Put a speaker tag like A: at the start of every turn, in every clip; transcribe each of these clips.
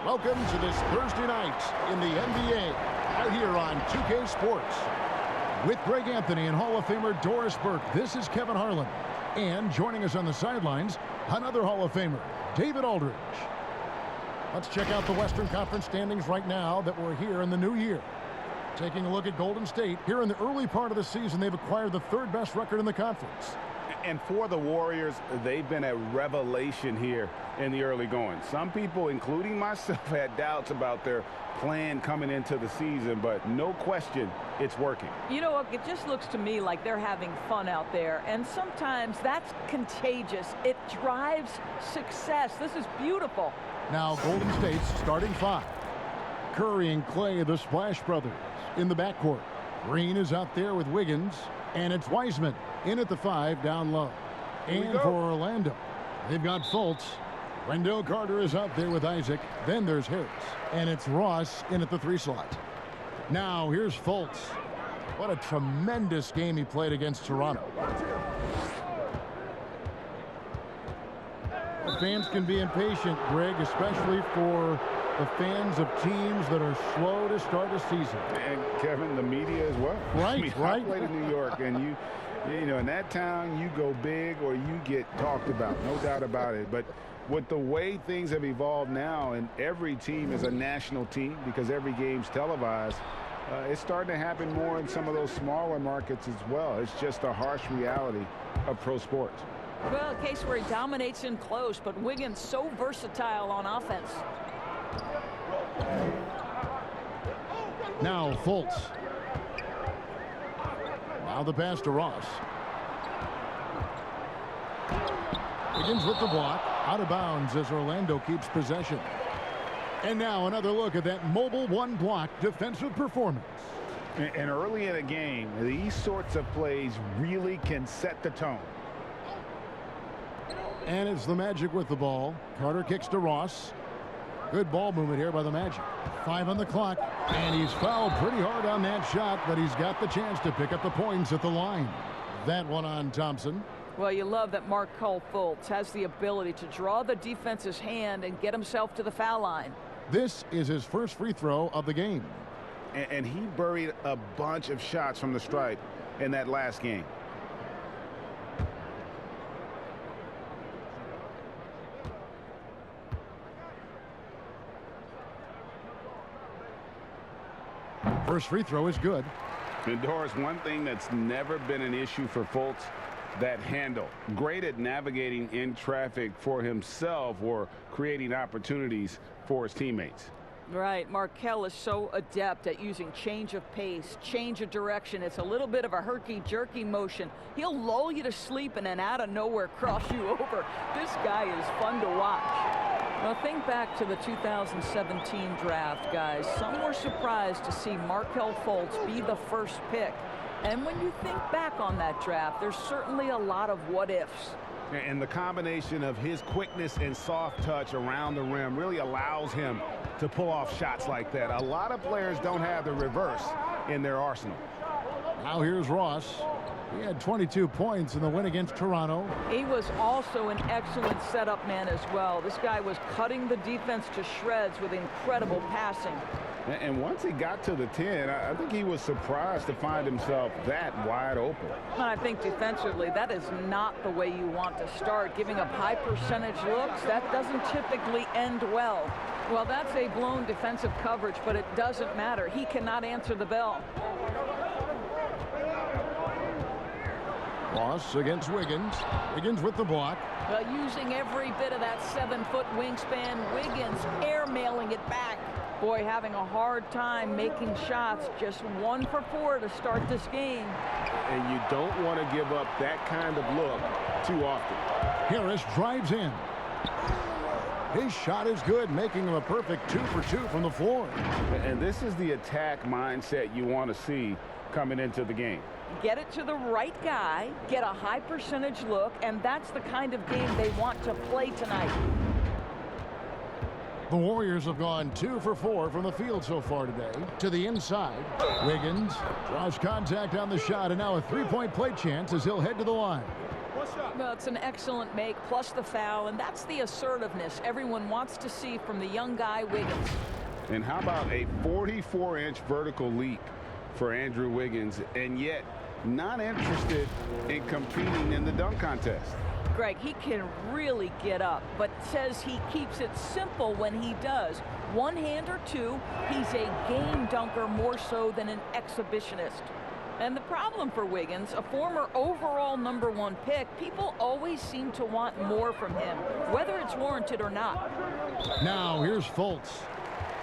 A: Welcome to this Thursday night in the NBA, right here on 2K Sports. With Greg Anthony and Hall of Famer Doris Burke, this is Kevin Harlan. And joining us on the sidelines, another Hall of Famer, David Aldridge. Let's check out the Western Conference standings right now that we're here in the new year. Taking a look at Golden State, here in the early part of the season, they've acquired the third best record in the conference.
B: And for the Warriors, they've been a revelation here in the early going. Some people, including myself, had doubts about their plan coming into the season, but no question, it's working.
C: You know what, it just looks to me like they're having fun out there, and sometimes that's contagious. It drives success. This is beautiful.
A: Now Golden State's starting five. Curry and Clay, the Splash Brothers, in the backcourt. Green is out there with Wiggins, and it's Wiseman in at the 5 down low. And for Orlando, they've got Fultz. Wendell Carter is out there with Isaac. Then there's Harris, and it's Ross in at the 3 slot. Now here's Fultz. What a tremendous game he played against Toronto. The fans can be impatient, Greg, especially for the fans of teams that are slow to start a season.
B: And Kevin, the media as well.
A: Right,
B: I played in New York, and you know, in that town, you go big or you get talked about, no doubt about it. But with the way things have evolved now, and every team is a national team because every game's televised, it's starting to happen more in some of those smaller markets as well. It's just a harsh reality of pro sports.
C: Well, a case where he dominates in close, but Wiggins so versatile on offense.
A: Now Fultz. Now the pass to Ross. Begins with the block. Out of bounds as Orlando keeps possession. And now another look at that mobile one-block defensive performance.
B: And early in a game, these sorts of plays really can set the tone.
A: And it's the Magic with the ball. Carter kicks to Ross. Good ball movement here by the Magic. 5 on the clock. And he's fouled pretty hard on that shot, but he's got the chance to pick up the points at the line. That one on Thompson.
C: Well, you love that Markelle Fultz has the ability to draw the defense's hand and get himself to the foul line.
A: This is his first free throw of the game.
B: And he buried a bunch of shots from the stripe in that last game.
A: First free throw is good.
B: And Doris, one thing that's never been an issue for Fultz, that handle. Great at navigating in traffic for himself or creating opportunities for his teammates.
C: Right, Markelle is so adept at using change of pace, change of direction. It's a little bit of a herky-jerky motion. He'll lull you to sleep and then out of nowhere cross you over. This guy is fun to watch. Well, think back to the 2017 draft, guys. Some were surprised to see Markelle Fultz be the first pick. And when you think back on that draft, there's certainly a lot of what-ifs.
B: And the combination of his quickness and soft touch around the rim really allows him to pull off shots like that. A lot of players don't have the reverse in their arsenal.
A: Now here's Ross. He had 22 points in the win against Toronto.
C: He was also an excellent setup man as well. This guy was cutting the defense to shreds with incredible passing.
B: And once he got to the 10, I think he was surprised to find himself that wide open.
C: I think defensively, that is not the way you want to start. Giving up high percentage looks, that doesn't typically end well. Well, that's a blown defensive coverage, but it doesn't matter. He cannot answer the bell.
A: Ross against Wiggins. Wiggins with the block.
C: Well, using every bit of that 7-foot wingspan, Wiggins airmailing it back. Boy, having a hard time making shots. Just 1 for 4 to start this game.
B: And you don't want to give up that kind of look too often.
A: Harris drives in. His shot is good, making him a perfect 2 for 2 from the floor.
B: And this is the attack mindset you want to see coming into the game.
C: Get it to the right guy, get a high percentage look, and that's the kind of game they want to play tonight.
A: The Warriors have gone 2 for 4 from the field so far today. To the inside, Wiggins draws contact on the shot, and now a three-point play chance as he'll head to the line.
C: Well, it's an excellent make, plus the foul, and that's the assertiveness everyone wants to see from the young guy, Wiggins.
B: And how about a 44-inch vertical leap for Andrew Wiggins, and yet not interested in competing in the dunk contest.
C: Greg, he can really get up, but says he keeps it simple when he does. One hand or two, he's a game dunker more so than an exhibitionist. And the problem for Wiggins, a former overall #1 pick, people always seem to want more from him, whether it's warranted or not.
A: Now here's Fultz.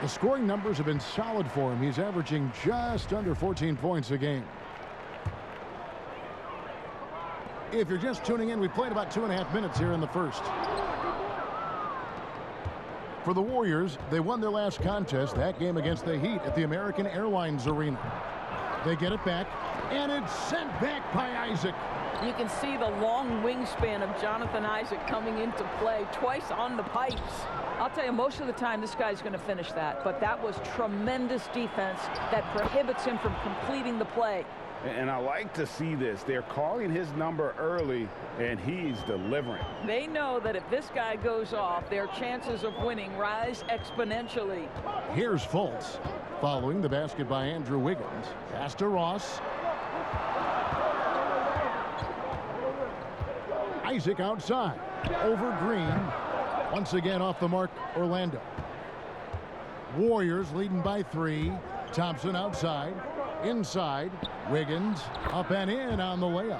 A: The scoring numbers have been solid for him. He's averaging just under 14 points a game. If you're just tuning in, we played about 2.5 minutes here in the first. For the Warriors, they won their last contest, that game against the Heat at the American Airlines Arena. They get it back, and it's sent back by Isaac.
C: You can see the long wingspan of Jonathan Isaac coming into play twice on the pipes. I'll tell you, most of the time this guy's going to finish that, but that was tremendous defense that prohibits him from completing the play.
B: And I like to see this. They're calling his number early, and he's delivering.
C: They know that if this guy goes off, their chances of winning rise exponentially.
A: Here's Fultz, following the basket by Andrew Wiggins. Pass to Ross. Isaac outside. Over Green. Once again off the mark, Orlando. Warriors leading by 3. Thompson outside. Inside, Wiggins up and in on the layup.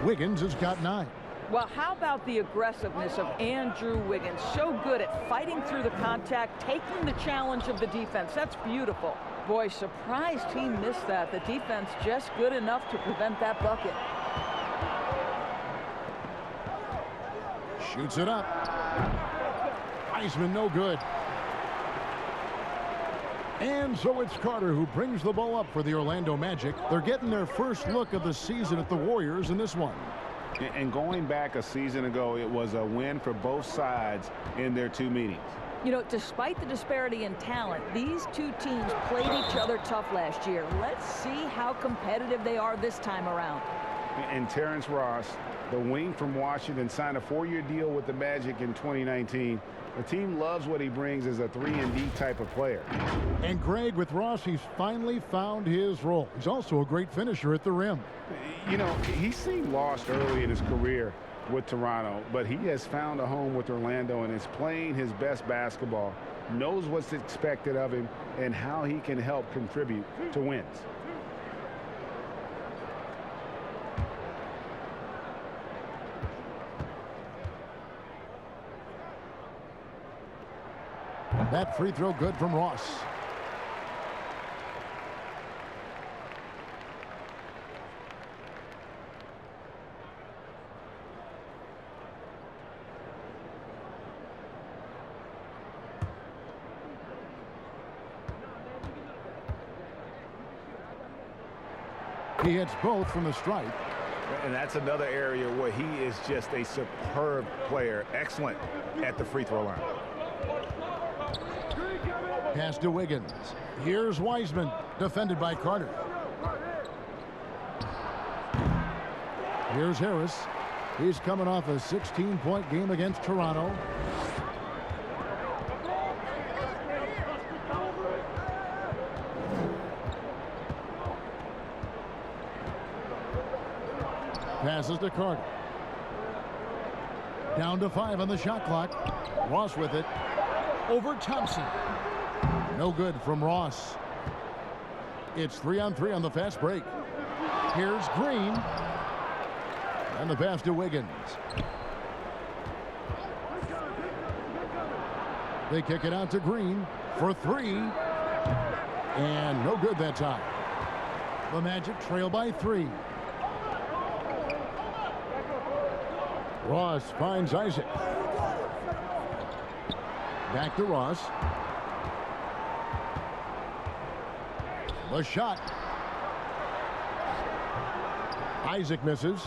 A: Wiggins has got 9.
C: Well, how about the aggressiveness of Andrew Wiggins? So good at fighting through the contact, taking the challenge of the defense. That's beautiful. Boy, surprised he missed that. The defense just good enough to prevent that bucket.
A: Shoots it up. Iceman no good. And so it's Carter who brings the ball up for the Orlando Magic. They're getting their first look of the season at the Warriors in this one.
B: And going back a season ago, it was a win for both sides in their 2 meetings.
C: You know, despite the disparity in talent, these two teams played each other tough last year. Let's see how competitive they are this time around.
B: And Terrence Ross, the wing from Washington, signed a 4-year deal with the Magic in 2019. The team loves what he brings as a 3-and-D type of player.
A: And Greg, with Ross, he's finally found his role. He's also a great finisher at the rim.
B: You know, he seemed lost early in his career with Toronto, but he has found a home with Orlando and is playing his best basketball, knows what's expected of him, and how he can help contribute to wins.
A: That free throw good from Ross. He hits both from the stripe.
B: And that's another area where he is just a superb player. Excellent at the free throw line.
A: Pass to Wiggins. Here's Wiseman, defended by Carter. Here's Harris. He's coming off a 16-point game against Toronto. Passes to Carter. Down to 5 on the shot clock. Ross with it. Over Thompson. No good from Ross. It's 3-on-3 on the fast break. Here's Green. And the pass to Wiggins. They kick it out to Green for 3. And no good that time. The Magic trail by 3. Ross finds Isaac. Back to Ross. The shot. Isaac misses.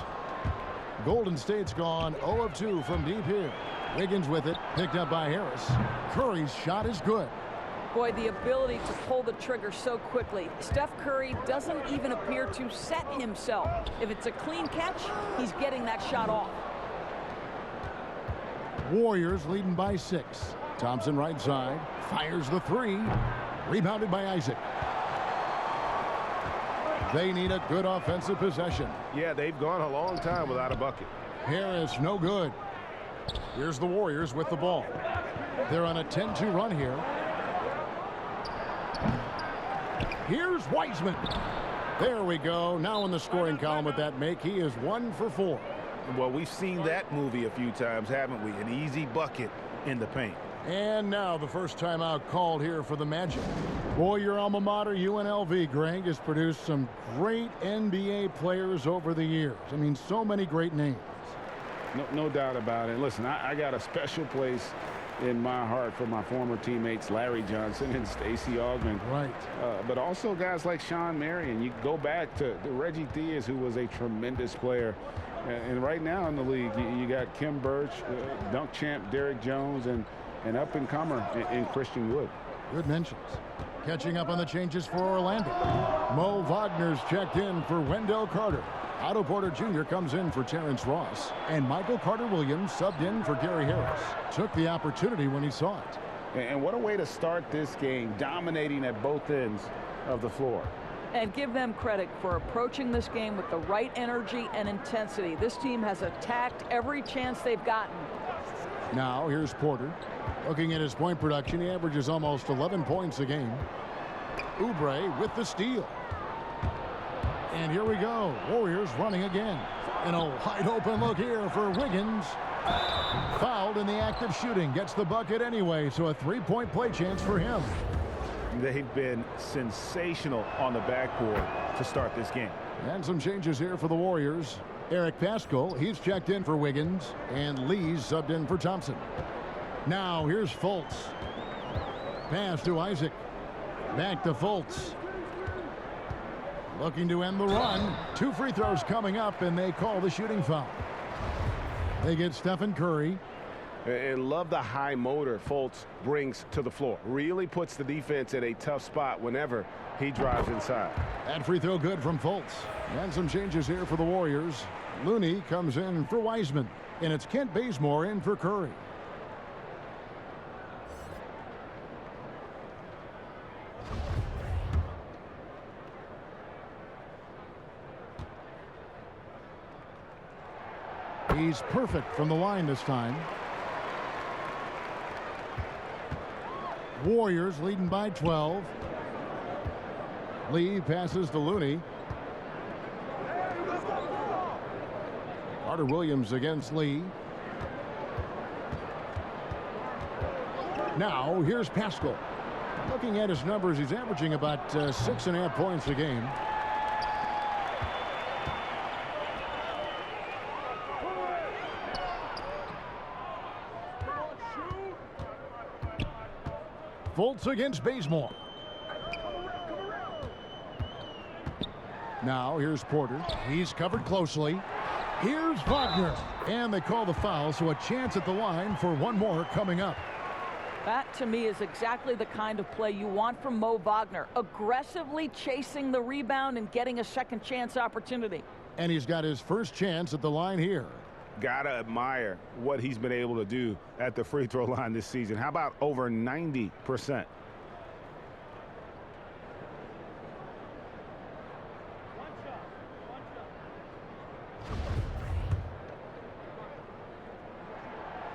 A: Golden State's gone 0 of 2 from deep here. Wiggins with it, picked up by Harris. Curry's shot is good.
C: Boy, the ability to pull the trigger so quickly. Steph Curry doesn't even appear to set himself. If it's a clean catch, he's getting that shot off.
A: Warriors leading by 6. Thompson right side. Fires the 3. Rebounded by Isaac. They need a good offensive possession.
B: Yeah, they've gone a long time without a bucket.
A: Harris, no good. Here's the Warriors with the ball. They're on a 10-2 run here. Here's Wiseman. There we go. Now in the scoring column with that make, he is 1 for 4.
B: Well, we've seen that movie a few times, haven't we? An easy bucket in the paint.
A: And now the first timeout called here for the Magic. Boy, your alma mater, UNLV, Greg, has produced some great NBA players over the years. I mean, so many great names.
B: No doubt about it. Listen, I got a special place in my heart for my former teammates Larry Johnson and Stacey Augmon.
A: Right.
B: But also guys like Sean Marion. You go back to Reggie Theus, who was a tremendous player. And right now in the league, you got Kim Birch, dunk champ Derrick Jones, and up-and-comer in Christian Wood.
A: Good mentions. Catching up on the changes for Orlando. Mo Wagner's checked in for Wendell Carter. Otto Porter Jr. comes in for Terrence Ross. And Michael Carter-Williams subbed in for Gary Harris. Took the opportunity when he saw it.
B: And what a way to start this game, dominating at both ends of the floor.
C: And give them credit for approaching this game with the right energy and intensity. This team has attacked every chance they've gotten.
A: Now here's Porter. Looking at his point production, he averages almost 11 points a game. Oubre with the steal. And here we go. Warriors running again. And a wide open look here for Wiggins. Fouled in the act of shooting. Gets the bucket anyway, so a 3-point play chance for him.
B: They've been sensational on the backboard to start this game.
A: And some changes here for the Warriors. Eric Paschal, he's checked in for Wiggins. And Lee's subbed in for Thompson. Now here's Fultz. Pass to Isaac. Back to Fultz. Looking to end the run. 2 free throws coming up, and they call the shooting foul. They get Stephen Curry.
B: And love the high motor Fultz brings to the floor. Really puts the defense in a tough spot whenever he drives inside.
A: That free throw good from Fultz. And some changes here for the Warriors. Looney comes in for Wiseman. And it's Kent Bazemore in for Curry. He's perfect from the line this time. Warriors leading by 12. Lee passes to Looney. Carter-Williams against Lee. Now here's Paschal. Looking at his numbers, he's averaging about 6.5 points a game. Fultz against Bazemore. Now here's Porter. He's covered closely. Here's Wagner. And they call the foul, so a chance at the line for one more coming up.
C: That, to me, is exactly the kind of play you want from Mo Wagner. Aggressively chasing the rebound and getting a second chance opportunity.
A: And he's got his first chance at the line here.
B: Gotta admire what he's been able to do at the free throw line this season. How about over 90%?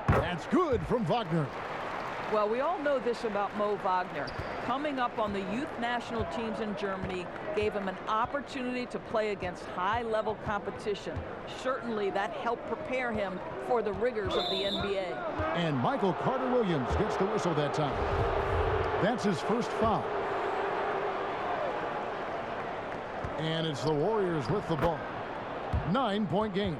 A: That's good from Wagner.
C: Well, we all know this about Mo Wagner. Coming up on the youth national teams in Germany gave him an opportunity to play against high-level competition. Certainly that helped prepare him for the rigors of the NBA.
A: And Michael Carter-Williams gets the whistle that time. That's his first foul. And it's the Warriors with the ball. 9-point game.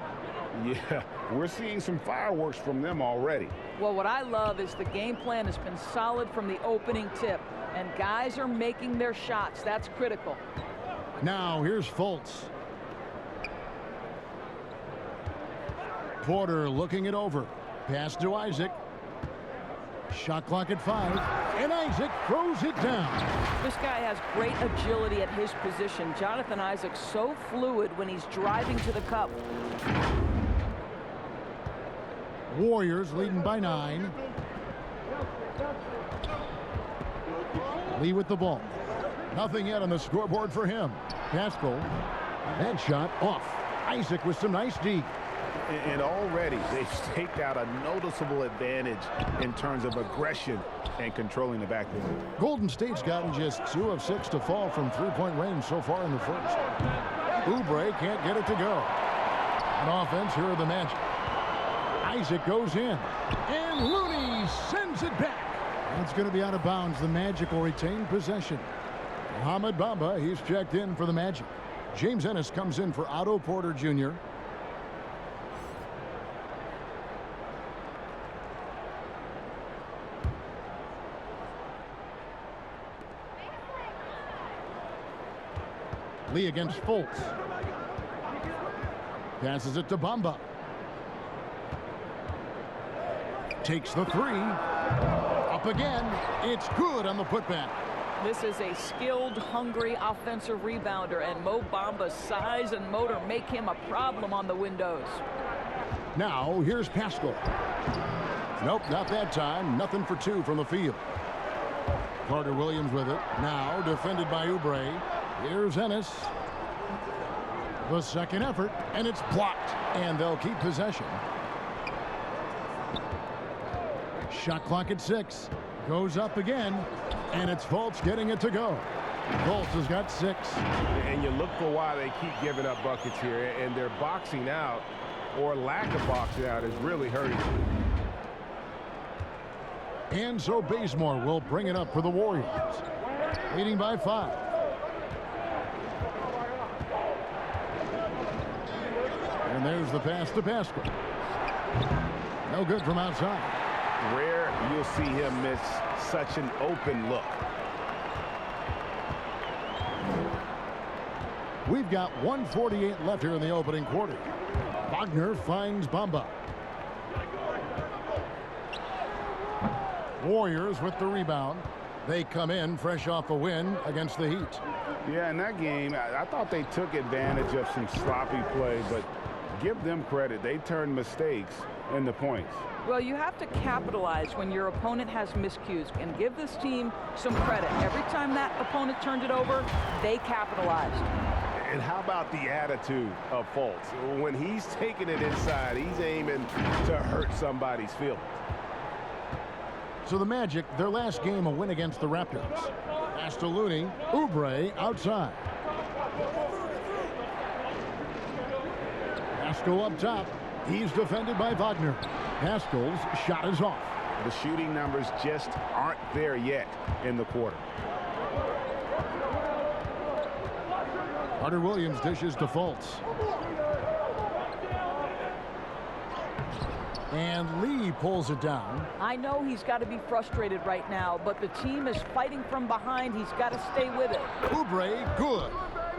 B: Yeah, we're seeing some fireworks from them already.
C: Well, what I love is the game plan has been solid from the opening tip, and guys are making their shots. That's critical.
A: Now here's Fultz. Porter looking it over. Pass to Isaac. Shot clock at 5, and Isaac throws it down.
C: This guy has great agility at his position. Jonathan Isaac's so fluid when he's driving to the cup.
A: Warriors leading by 9. Lee with the ball. Nothing yet on the scoreboard for him. Pascal. That shot off. Isaac with some nice D.
B: And already they've staked out a noticeable advantage in terms of aggression and controlling the backcourt.
A: Golden State's gotten just 2 of 6 to fall from three-point range so far in the first. Oubre can't get it to go. On offense, here are the Magic. Isaac goes in, and Looney sends it back. It's going to be out of bounds. The Magic will retain possession. Mohamed Bamba, he's checked in for the Magic. James Ennis comes in for Otto Porter Jr. Lee against Fultz. Passes it to Bamba. Takes the 3. Up again. It's good on the putback.
C: This is a skilled, hungry offensive rebounder, and Mo Bamba's size and motor make him a problem on the windows.
A: Now, here's Pascal. Nope, not that time. Nothing for 2 from the field. Carter-Williams with it. Now, defended by Oubre. Here's Ennis. The second effort, and it's blocked. And they'll keep possession. Shot clock at 6. Goes up again, and it's Fultz getting it to go. Fultz has got 6.
B: And you look for why they keep giving up buckets here, and their boxing out, or lack of boxing out, is really hurting them.
A: And so Bazemore will bring it up for the Warriors. Leading by 5. And there's the pass to Pascal. No good from outside.
B: Rare you'll see him miss such an open look.
A: We've got 1:48 left here in the opening quarter. Wagner finds Bamba. Warriors with the rebound. They come in fresh off a win against the Heat.
B: Yeah, in that game, I thought they took advantage of some sloppy play, but give them credit. They turned mistakes into points.
C: Well, you have to capitalize when your opponent has miscues, and give this team some credit. Every time that opponent turned it over, they capitalized.
B: And how about the attitude of Fultz? When he's taking it inside, he's aiming to hurt somebody's feelings.
A: So the Magic, their last game, a win against the Raptors. Pass to Looney. Oubre outside. Pascal up top. He's defended by Wagner. Pascal's shot is off.
B: The shooting numbers just aren't there yet in the quarter.
A: Carter-Williams dishes to Fultz. And Lee pulls it down.
C: I know he's got to be frustrated right now, but the team is fighting from behind. He's got to stay with it.
A: Oubre, good.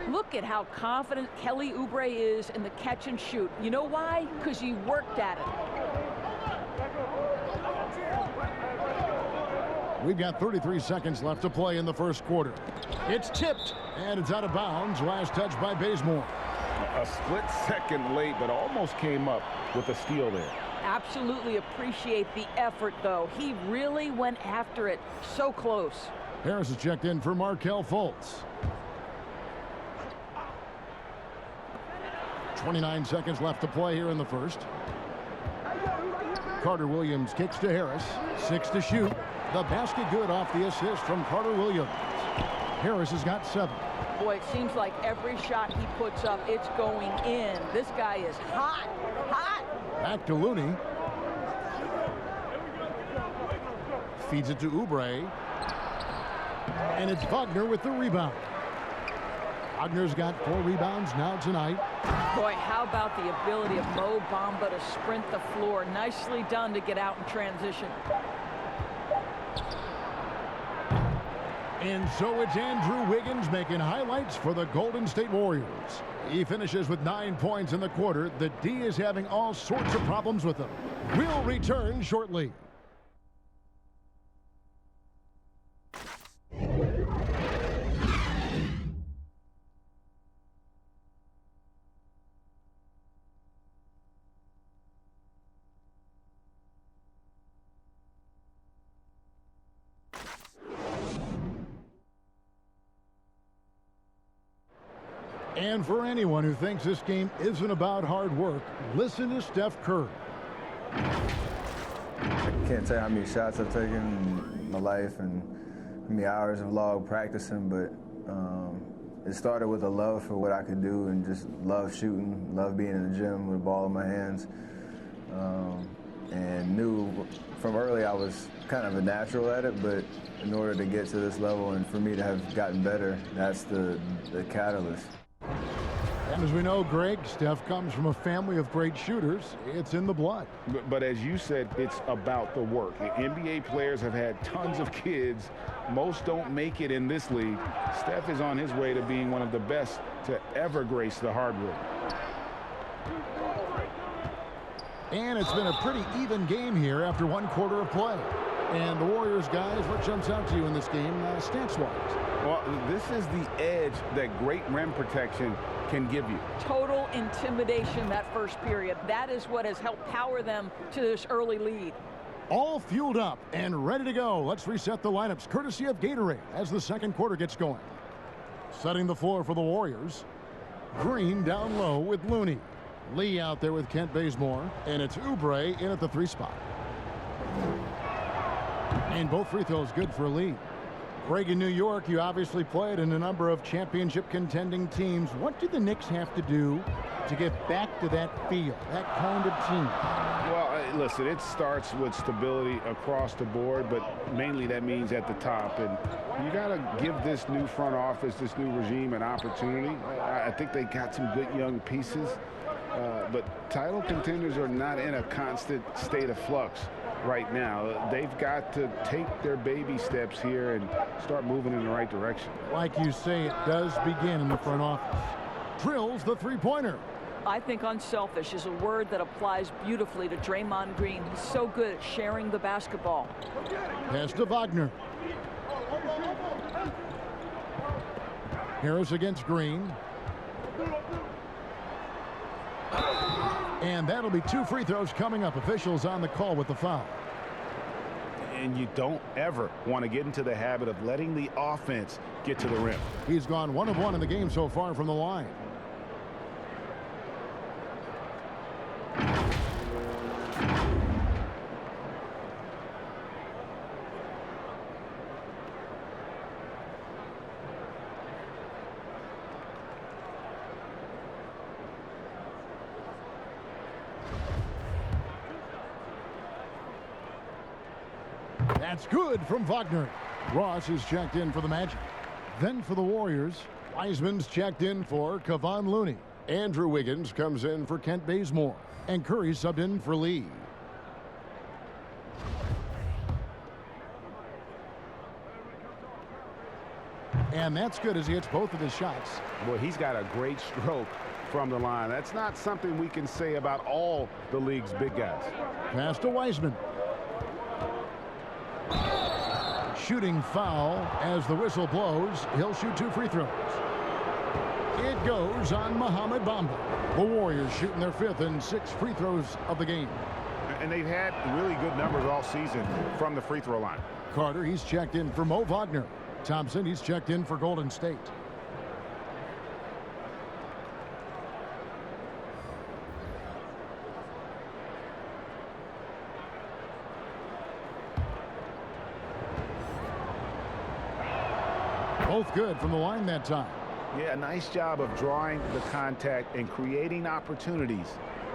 C: Look at how confident Kelly Oubre is in the catch and shoot. You know why? Because he worked at it.
A: We've got 33 seconds left to play in the first quarter. It's tipped, and it's out of bounds. Last touch by Bazemore.
B: A split second late, but almost came up with a steal there.
C: Absolutely appreciate the effort, though. He really went after it. So close.
A: Harris is checked in for Markelle Fultz. 29 seconds left to play here in the first. Carter Williams kicks to Harris. 6 to shoot. The basket good off the assist from Carter Williams. Harris has got 7.
C: Boy, it seems like every shot he puts up, it's going in. This guy is hot, hot.
A: Back to Looney. Feeds it to Oubre. And it's Wagner with the rebound. Wagner's got 4 rebounds now tonight.
C: Boy, how about the ability of Mo Bamba to sprint the floor? Nicely done to get out in transition.
A: And so it's Andrew Wiggins making highlights for the Golden State Warriors. He finishes with 9 points in the quarter. The D is having all sorts of problems with him. We'll return shortly. And for anyone who thinks this game isn't about hard work, listen to Steph Curry.
D: I can't tell you how many shots I've taken in my life and how many hours of log practicing, but it started with a love for what I could do and just love shooting, love being in the gym with a ball in my hands, and knew from early I was kind of a natural at it, but in order to get to this level and for me to have gotten better, that's the catalyst.
A: And as we know, Greg, Steph comes from a family of great shooters. It's in the blood.
B: But as you said, it's about the work. The NBA players have had tons of kids. Most don't make it in this league. Steph is on his way to being one of the best to ever grace the hardwood.
A: And it's been a pretty even game here after 1 quarter of play. And the Warriors, guys, what jumps out to you in this game stance-wise?
B: Well, this is the edge that great rim protection can give you.
C: Total intimidation that first period. That is what has helped power them to this early lead.
A: All fueled up and ready to go. Let's reset the lineups courtesy of Gatorade as the second quarter gets going. Setting the floor for the Warriors. Green down low with Looney. Lee out there with Kent Bazemore. And it's Oubre in at the 3 spot. And both free throws good for Lee. Greg, in New York, you obviously played in a number of championship contending teams. What do the Knicks have to do to get back to that feel, that kind of team?
B: Well, listen, it starts with stability across the board, but mainly that means at the top. And you got to give this new front office, this new regime, an opportunity. I think they got some good young pieces, but title contenders are not in a constant state of flux right now. They've got to take their baby steps here and start moving in the right direction.
A: Like you say, it does begin in the front office. Drills the three-pointer.
C: I think unselfish is a word that applies beautifully to Draymond Green. He's so good at sharing the basketball.
A: Pass to Wagner. Harris against Green. And that'll be 2 free throws coming up. Officials on the call with the foul.
B: And you don't ever want to get into the habit of letting the offense get to the rim.
A: He's gone 1 of 1 in the game so far from the line. That's good from Wagner. Ross is checked in for the Magic. Then for the Warriors, Wiseman's checked in for Kevon Looney. Andrew Wiggins comes in for Kent Bazemore. And Curry subbed in for Lee. And that's good as he hits both of his shots.
B: Boy, he's got a great stroke from the line. That's not something we can say about all the league's big guys.
A: Pass to Wiseman. Shooting foul as the whistle blows. He'll shoot 2 free throws. It goes on Mohamed Bamba. The Warriors shooting their 5th and 6th free throws of the game.
B: And they've had really good numbers all season from the free throw line.
A: Carter, he's checked in for Mo Wagner. Thompson, he's checked in for Golden State. Both good from the line that time.
B: Yeah, nice job of drawing the contact and creating opportunities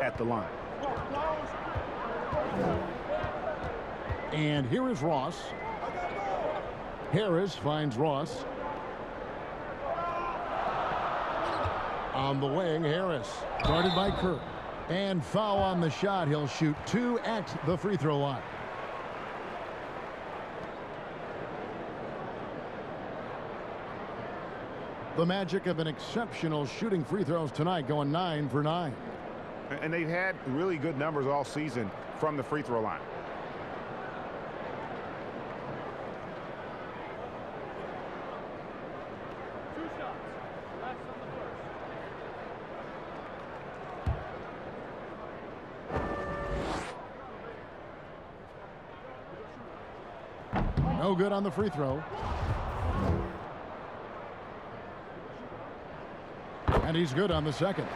B: at the line.
A: And here is Ross. Harris finds Ross. On the wing, Harris. Guarded by Kerr. And foul on the shot. He'll shoot 2 at the free throw line. The Magic of an exceptional shooting free throws tonight, going 9 for 9.
B: And they've had really good numbers all season from the free throw line.
A: No good on the free throw. And he's good on the second.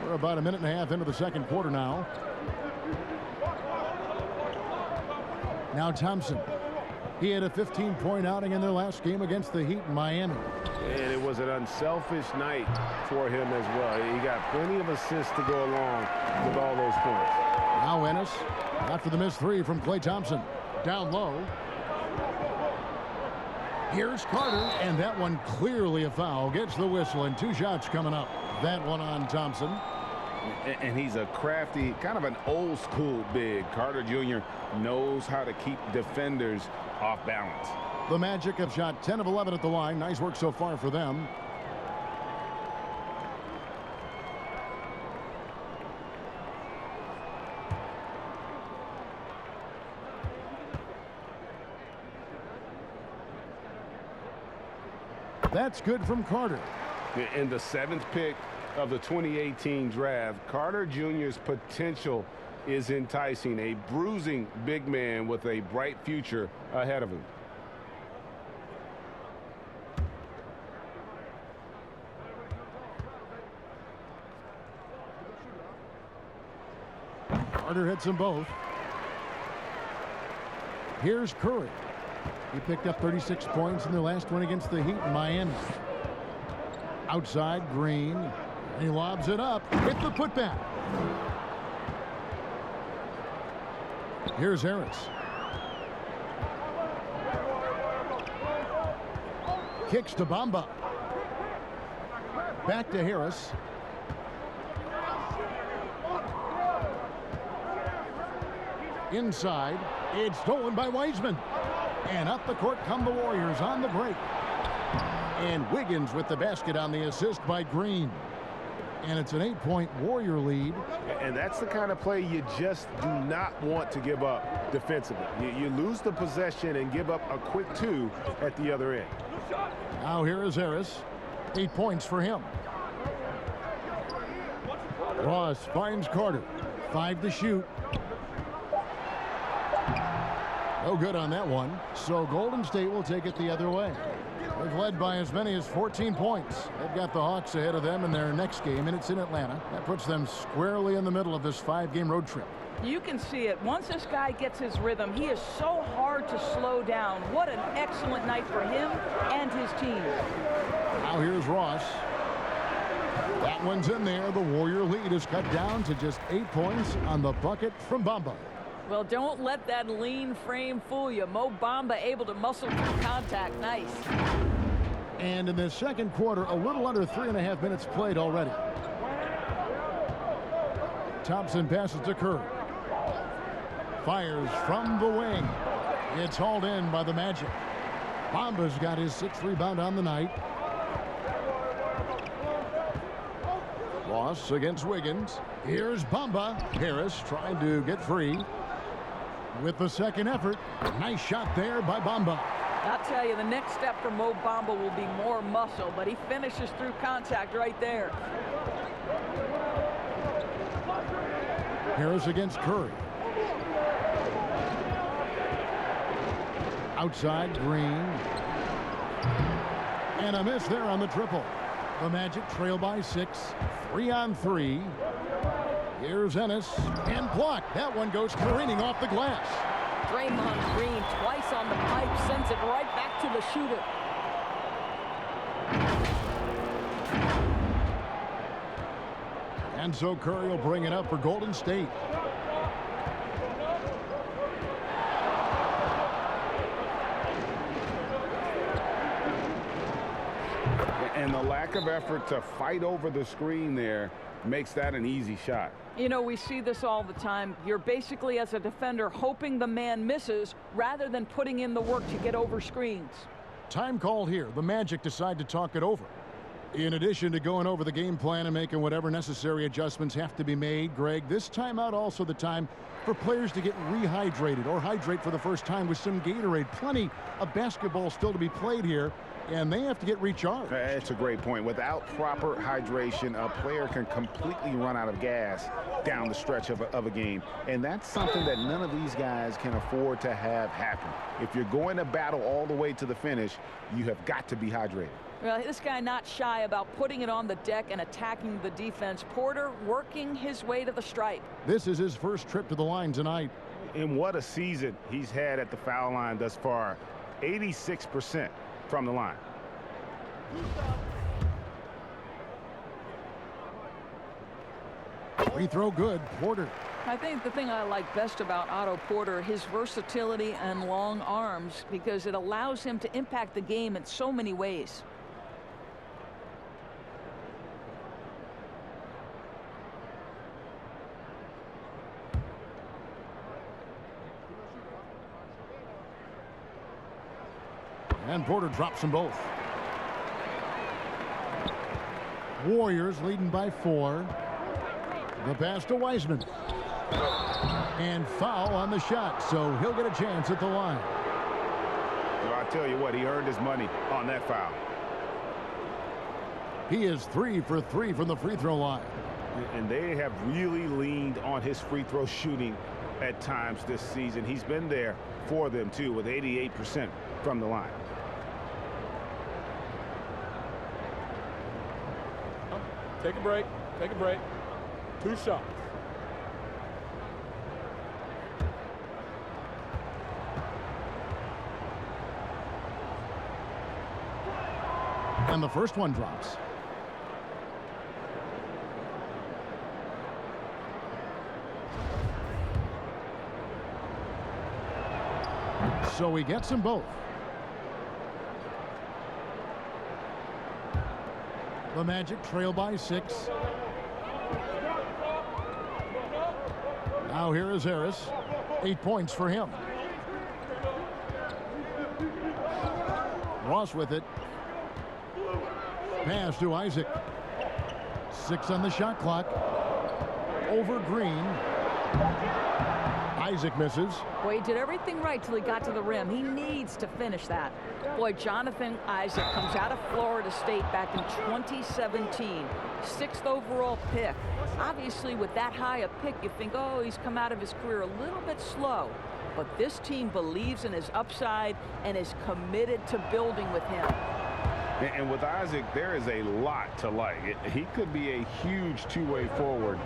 A: We're about a minute and a half into the second quarter now. Now Thompson. He had a 15-point outing in their last game against the Heat in Miami.
B: And it was an unselfish night for him as well. He got plenty of assists to go along with all those points.
A: Now Ennis, after the missed 3 from Klay Thompson. Down low. Here's Carter, and that one clearly a foul. Gets the whistle, and 2 shots coming up. That one on Thompson.
B: And he's a crafty, kind of an old school big. Carter Jr. knows how to keep defenders off balance.
A: The Magic have shot 10 of 11 at the line. Nice work so far for them. That's good from Carter.
B: In the 7th pick of the 2018 draft, Carter Jr.'s potential is enticing. A bruising big man with a bright future ahead of him.
A: Carter hits them both. Here's Curry. He picked up 36 points in their last one against the Heat in Miami. Outside, Green. He lobs it up. Hit the putback. Here's Harris. Kicks to Bamba. Back to Harris. Inside. It's stolen by Wiseman. And up the court come the Warriors on the break. And Wiggins with the basket on the assist by Green. And it's an 8-point Warrior lead.
B: And that's the kind of play you just do not want to give up defensively. You lose the possession and give up a quick 2 at the other end.
A: Now here is Harris. 8 points for him. Ross finds Carter. 5 to shoot. No good on that one. So Golden State will take it the other way. They've led by as many as 14 points. They've got the Hawks ahead of them in their next game, and it's in Atlanta. That puts them squarely in the middle of this 5-game road trip.
C: You can see it. Once this guy gets his rhythm, he is so hard to slow down. What an excellent night for him and his team.
A: Now here's Ross. That one's in there. The Warrior lead is cut down to just 8 points on the bucket from Bamba.
C: Well, don't let that lean frame fool you. Mo Bamba able to muscle through contact. Nice.
A: And in the second quarter, a little under 3.5 minutes played already. Thompson passes to Kerr. Fires from the wing. It's hauled in by the Magic. Bamba's got his 6th rebound on the night. Ross against Wiggins. Here's Bamba. Harris trying to get free with the second effort. Nice shot there by Bamba.
C: I'll tell you, the next step for Mo Bamba will be more muscle, but he finishes through contact right there.
A: Harris against Curry. Outside, Green. And a miss there on the triple. The Magic trail by 6. 3-on-3. Here's Ennis. And blocked. That one goes careening off the glass.
C: Draymond Green twice on the pipe, sends it right back to the shooter.
A: And so Curry will bring it up for Golden State.
B: And the lack of effort to fight over the screen there makes that an easy shot.
C: You know, we see this all the time. You're basically, as a defender, hoping the man misses rather than putting in the work to get over screens.
A: Time called here. The Magic decide to talk it over. In addition to going over the game plan and making whatever necessary adjustments have to be made, Greg, this timeout also the time for players to get rehydrated or hydrate for the first time with some Gatorade. Plenty of basketball still to be played here, and they have to get recharged.
B: That's a great point. Without proper hydration, a player can completely run out of gas down the stretch of a game. And that's something that none of these guys can afford to have happen. If you're going to battle all the way to the finish, you have got to be hydrated.
C: Well, this guy not shy about putting it on the deck and attacking the defense. Porter working his way to the stripe.
A: This is his first trip to the line tonight.
B: And what a season he's had at the foul line thus far. 86% from the line.
A: Free throw good. Porter.
C: I think the thing I like best about Otto Porter, his versatility and long arms, because it allows him to impact the game in so many ways.
A: And Porter drops them both. Warriors leading by 4. The pass to Wiseman. And foul on the shot, so he'll get a chance at the line.
B: Well, I tell you what, he earned his money on that foul.
A: He is 3 for 3 from the free throw line.
B: And they have really leaned on his free throw shooting at times this season. He's been there for them, too, with 88% from the line.
E: Take a break. Take a break. 2 shots.
A: And the first one drops. So he gets them both. The Magic trail by 6. Now here is Harris. 8 points for him. Ross with it. Pass to Isaac. 6 on the shot clock. Over Green. Isaac misses.
C: Boy, he did everything right till he got to the rim. He needs to finish that. Boy, Jonathan Isaac comes out of Florida State back in 2017. 6th overall pick. Obviously, with that high a pick, you think, oh, he's come out of his career a little bit slow. But this team believes in his upside and is committed to building with him.
B: And with Isaac, there is a lot to like. He could be a huge two-way forward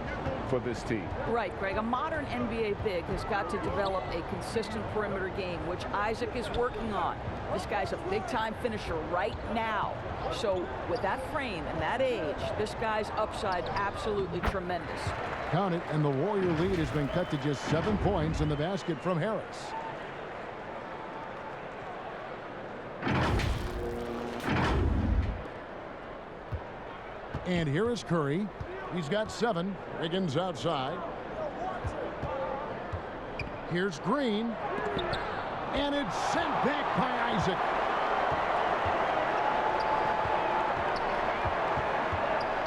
B: for this team.
C: Right, Greg. A modern NBA big has got to develop a consistent perimeter game, which Isaac is working on. This guy's a big-time finisher right now. So with that frame and that age, this guy's upside absolutely tremendous.
A: Count it, and the Warrior lead has been cut to just 7 points in the basket from Harris. And here is Curry. He's got 7. Wiggins outside. Here's Green. And it's sent back by Isaac.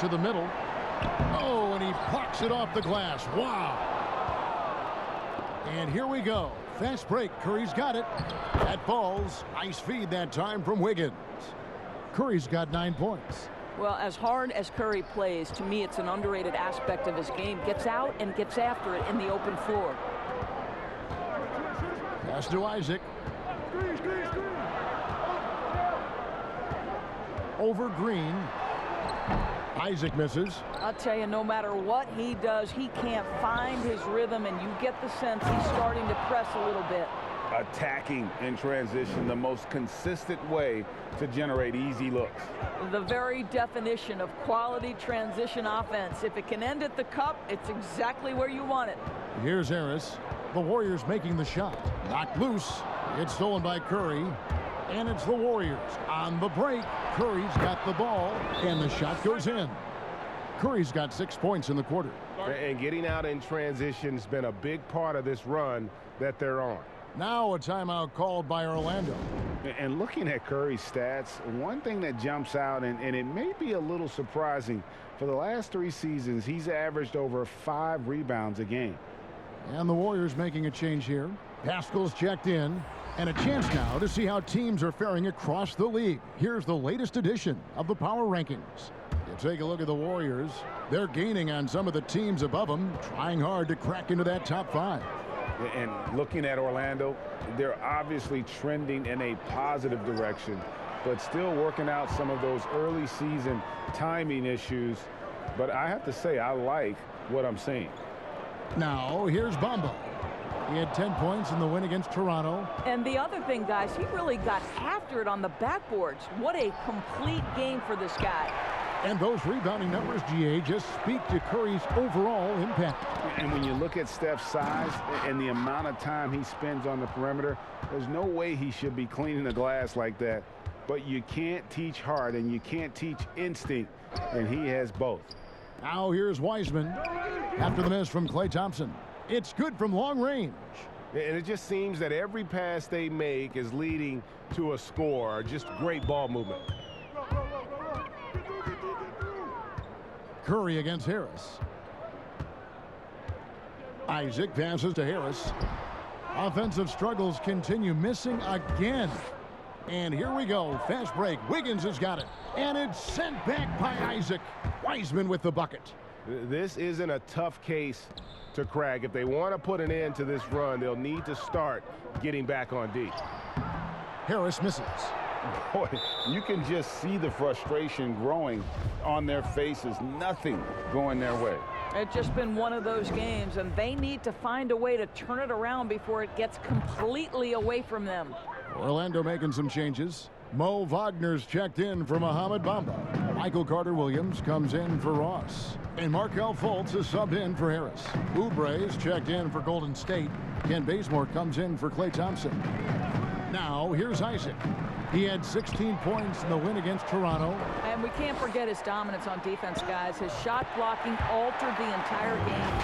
A: to the middle. Oh, and he plucks it off the glass. Wow. And here we go. Fast break. Curry's got it. That falls. Nice feed that time from Wiggins. Curry's got 9 points.
C: Well, as hard as Curry plays, to me, it's an underrated aspect of his game. Gets out and gets after it in the open floor.
A: Pass to Isaac. Over Green. Isaac misses.
C: I'll tell you, no matter what he does, he can't find his rhythm, and you get the sense he's starting to press a little bit.
B: Attacking in transition, the most consistent way to generate easy looks.
C: The very definition of quality transition offense. If it can end at the cup, it's exactly where you want it.
A: Here's Harris. The Warriors making the shot. Knocked loose. It's stolen by Curry. And it's the Warriors on the break. Curry's got the ball, and the shot goes in. Curry's got 6 points in the quarter.
F: And getting out in transition has been a big part of this run that they're on.
A: Now a timeout called by Orlando.
B: And looking at Curry's stats, one thing that jumps out, and it may be a little surprising, for the last 3 seasons, he's averaged over 5 rebounds a game.
A: And the Warriors making a change here. Pascal's checked in. And a chance now to see how teams are faring across the league. Here's the latest edition of the Power Rankings. You take a look at the Warriors. They're gaining on some of the teams above them, trying hard to crack into that top 5.
B: And looking at Orlando, they're obviously trending in a positive direction, but still working out some of those early season timing issues. But I have to say, I like what I'm seeing.
A: Now, here's Bamba. He had 10 points in the win against Toronto.
C: And the other thing, guys, he really got after it on the backboards. What a complete game for this guy.
A: And those rebounding numbers, GA, just speak to Curry's overall impact.
B: And when you look at Steph's size and the amount of time he spends on the perimeter, there's no way he should be cleaning the glass like that. But you can't teach heart and you can't teach instinct, and he has both.
A: Now here's Wiseman after the miss from Klay Thompson. It's good from long range.
F: And it just seems that every pass they make is leading to a score. Just great ball movement.
A: Curry against Harris. Isaac passes to Harris. Offensive struggles continue, missing again. And here we go. Fast break. Wiggins has got it. And it's sent back by Isaac. Wiseman with the bucket.
F: This isn't a tough case to crack. If they want to put an end to this run, they'll need to start getting back on D.
A: Harris misses.
B: Boy, you can just see the frustration growing on their faces. Nothing going their way.
C: It's just been one of those games, and they need to find a way to turn it around before it gets completely away from them.
A: Orlando making some changes. Mo Wagner's checked in for Mohamed Bamba. Michael Carter-Williams comes in for Ross. And Markelle Fultz is subbed in for Harris. Oubre is checked in for Golden State. Ken Bazemore comes in for Klay Thompson. Now, here's Isaac. He had 16 points in the win against Toronto.
C: And we can't forget his dominance on defense, guys. His shot blocking altered the entire game.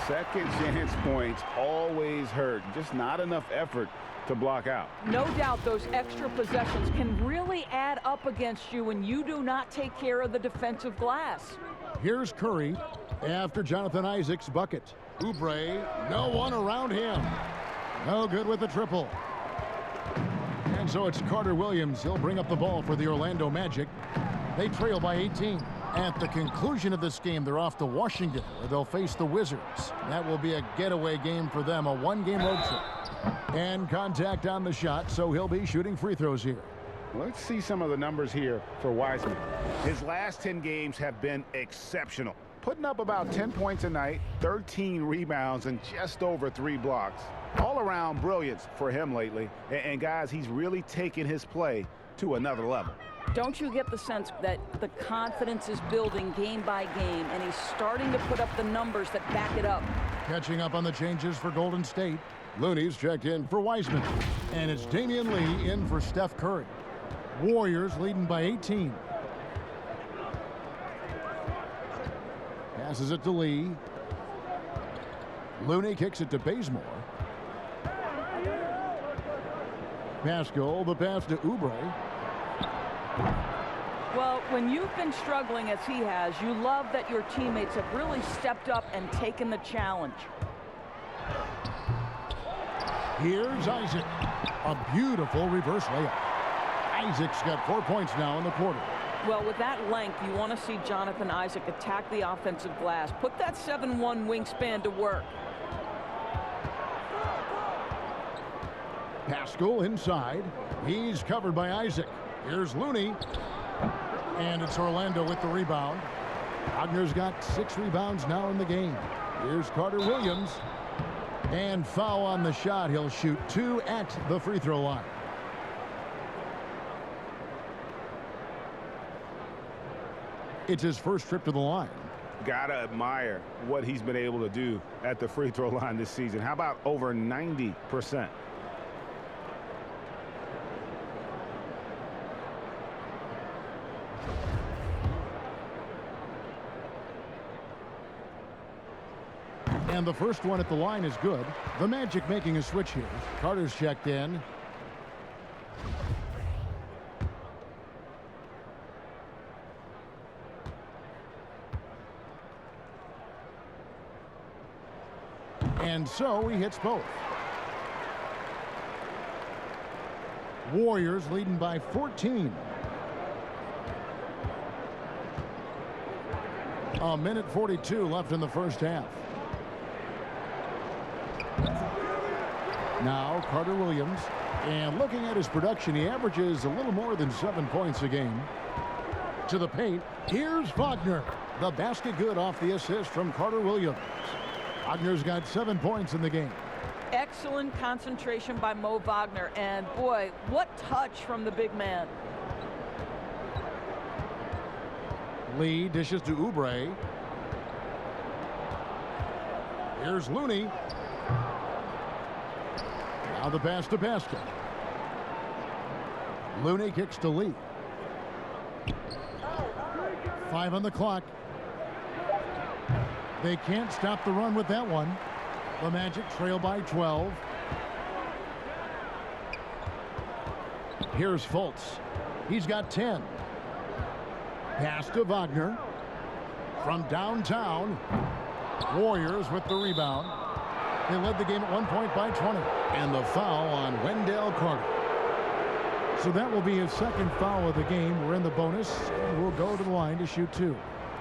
B: Second chance points always hurt. Just not enough effort to block out.
C: No doubt those extra possessions can really add up against you when you do not take care of the defensive glass.
A: Here's Curry after Jonathan Isaac's bucket. Oubre, no one around him. No good with the triple. And so it's Carter-Williams. He'll bring up the ball for the Orlando Magic. They trail by 18. At the conclusion of this game, they're off to Washington, where they'll face the Wizards. That will be a getaway game for them, a one-game road trip. And contact on the shot, so he'll be shooting free throws here.
B: Let's see some of the numbers here for Wiseman. His last 10 games have been exceptional. Putting up about 10 points a night, 13 rebounds, and just over 3 blocks. All around brilliance for him lately. And guys, he's really taken his play to another level.
C: Don't you get the sense that the confidence is building game by game, and he's starting to put up the numbers that back it up?
A: Catching up on the changes for Golden State. Looney's checked in for Wiseman. And it's Damian Lee in for Steph Curry. Warriors leading by 18. Passes it to Lee. Looney kicks it to Bazemore. Pascal, the pass to Oubre.
C: Well, when you've been struggling as he has, you love that your teammates have really stepped up and taken the challenge.
A: Here's Isaac. A beautiful reverse layup. Isaac's got 4 points now in the quarter.
C: Well, with that length, you want to see Jonathan Isaac attack the offensive glass. Put that 7'1" wingspan to work.
A: Pascal inside. He's covered by Isaac. Here's Looney. And it's Orlando with the rebound. Wagner's got 6 rebounds now in the game. Here's Carter Williams. And foul on the shot. He'll shoot 2 at the free throw line. It's his first trip to the line.
B: Gotta admire what he's been able to do at the free throw line this season. How about over 90%?
A: And the first one at the line is good. The Magic making a switch here. Carter's checked in. And so he hits both. Warriors leading by 14. A minute 42 left in the first half. Now Carter Williams, and looking at his production, he averages a little more than 7 points a game. To the paint, here's Wagner. The basket good off the assist from Carter Williams. Wagner's got 7 points in the game.
C: Excellent concentration by Mo Wagner, and boy, what touch from the big man.
A: Lee dishes to Oubre. Here's Looney. Now the pass to Pascal. Looney kicks to Lee. 5 on the clock. They can't stop the run with that one. The Magic trail by 12. Here's Fultz. He's got 10. Pass to Wagner. From downtown. Warriors with the rebound. They led the game at 1 point by 20. And the foul on Wendell Carter. So that will be his second foul of the game. We're in the bonus, and we'll go to the line to shoot 2.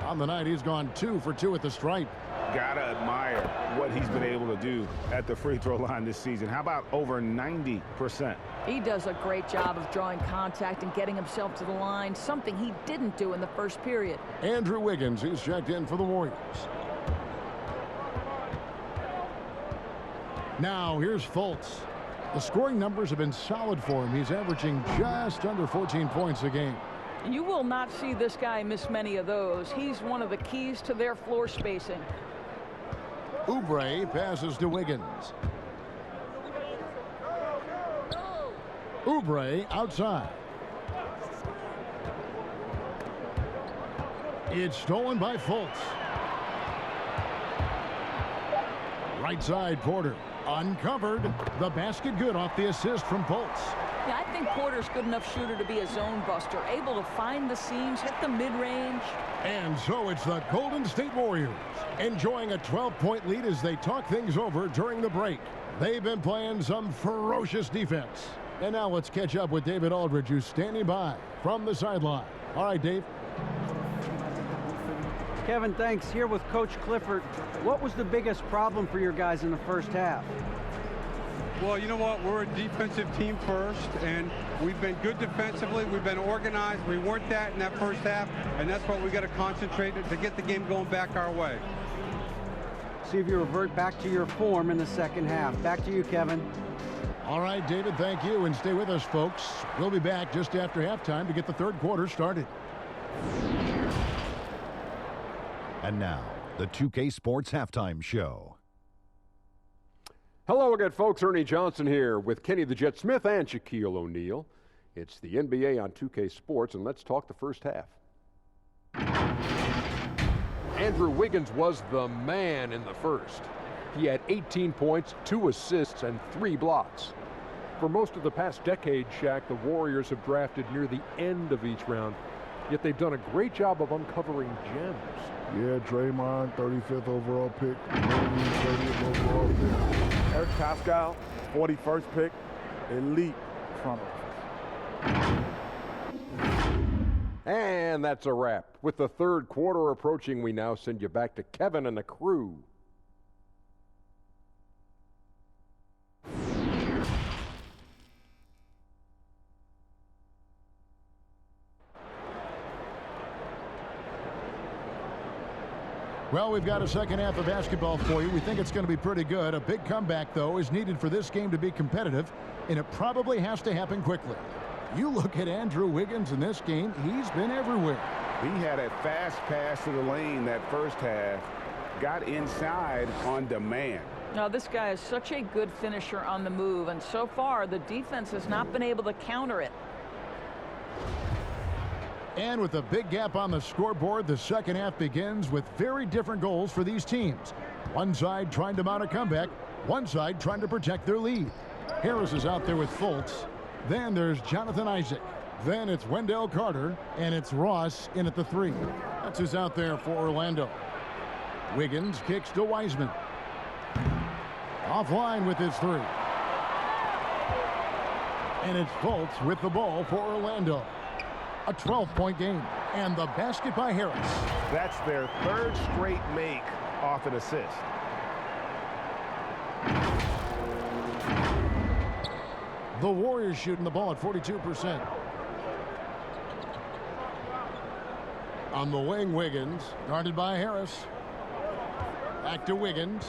A: On the night, he's gone 2 for 2 at the stripe.
B: Gotta admire what he's been able to do at the free throw line this season. How about over 90%?
C: He does a great job of drawing contact and getting himself to the line, something he didn't do in the first period.
A: Andrew Wiggins, he's checked in for the Warriors. Now here's Fultz. The scoring numbers have been solid for him. He's averaging just under 14 points a game.
C: You will not see this guy miss many of those. He's one of the keys to their floor spacing.
A: Oubre passes to Wiggins. Oubre outside. It's stolen by Fultz. Right side, Porter. Uncovered. The basket good off the assist from Fultz.
C: Yeah, I think Porter's good enough shooter to be a zone buster, able to find the seams, hit the mid-range.
A: And so it's the Golden State Warriors enjoying a 12-point lead as they talk things over during the break. They've been playing some ferocious defense. And now let's catch up with David Aldridge, who's standing by from the sideline. All right, Dave.
G: Kevin, thanks. Here with Coach Clifford. What was the biggest problem for your guys in the first half?
H: Well, you know what? We're a defensive team first, and we've been good defensively. We've been organized. We weren't that in that first half, and that's what we got to concentrate to get the game going back our way.
G: See if you revert back to your form in the second half. Back to you, Kevin.
A: All right, David, thank you. And stay with us, folks. We'll be back just after halftime to get the third quarter started.
I: And now, the 2K Sports Halftime Show.
J: Hello again, folks. Ernie Johnson here with Kenny the Jet Smith and Shaquille O'Neal. It's the NBA on 2K Sports, and let's talk the first half. Andrew Wiggins was the man in the first. He had 18 points, 2 assists, and 3 blocks. For most of the past decade, Shaq, the Warriors have drafted near the end of each round yet they've done a great job of uncovering gems.
K: Yeah, Draymond, 35th overall pick. 30th overall pick.
E: Eric Pascal, 41st pick. Elite front office.
J: And that's a wrap. With the third quarter approaching, we now send you back to Kevin and the crew.
A: Well, we've got a second half of basketball for you. We think it's going to be pretty good. A big comeback, though, is needed for this game to be competitive, and it probably has to happen quickly. You look at Andrew Wiggins in this game, he's been everywhere.
B: He had a fast pass to the lane that first half, got inside on demand.
C: Now, this guy is such a good finisher on the move, and so far the defense has not been able to counter it.
A: And with a big gap on the scoreboard, the second half begins with very different goals for these teams. One side trying to mount a comeback, one side trying to protect their lead. Harris is out there with Fultz. Then there's Jonathan Isaac. Then it's Wendell Carter, and it's Ross in at the 3. That's who's out there for Orlando. Wiggins kicks to Wiseman. Offline with his 3. And it's Fultz with the ball for Orlando. A 12-point game, and the basket by Harris.
F: That's their third straight make off an assist.
A: The Warriors shooting the ball at 42%. On the wing, Wiggins, guarded by Harris. Back to Wiggins.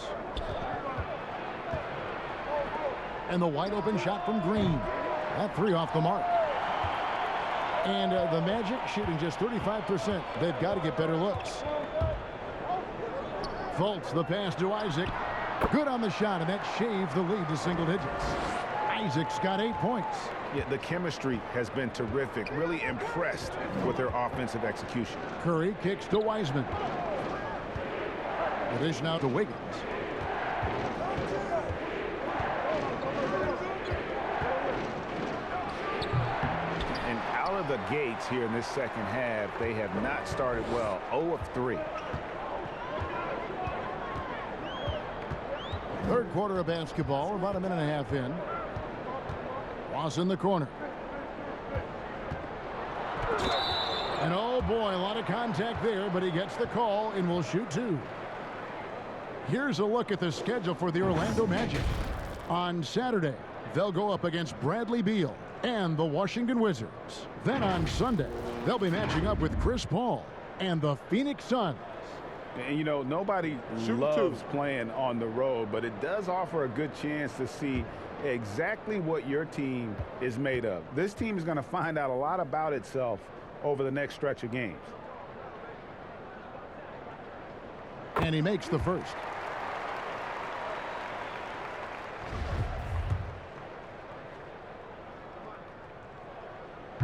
A: And the wide open shot from Green. That 3 off the mark. And the Magic shooting just 35%. They've got to get better looks. Fultz, the pass to Isaac. Good on the shot, and that shaves the lead to single digits. Isaac's got 8 points.
B: Yeah, the chemistry has been terrific. Really impressed with their offensive execution.
A: Curry kicks to Wiseman. The dish now to Wiggins.
B: The gates here in this second half, they have not started well. 0 of 3.
A: Third quarter of basketball, about a minute and a half in. Ross in the corner. And oh boy, a lot of contact there, but he gets the call and will shoot 2. Here's a look at the schedule for the Orlando Magic. On Saturday, they'll go up against Bradley Beal and the Washington Wizards. Then on Sunday, they'll be matching up with Chris Paul and the Phoenix Suns.
B: And you know, nobody loves playing on the road, but it does offer a good chance to see exactly what your team is made of. This team is going to find out a lot about itself over the next stretch of games.
A: And he makes the first.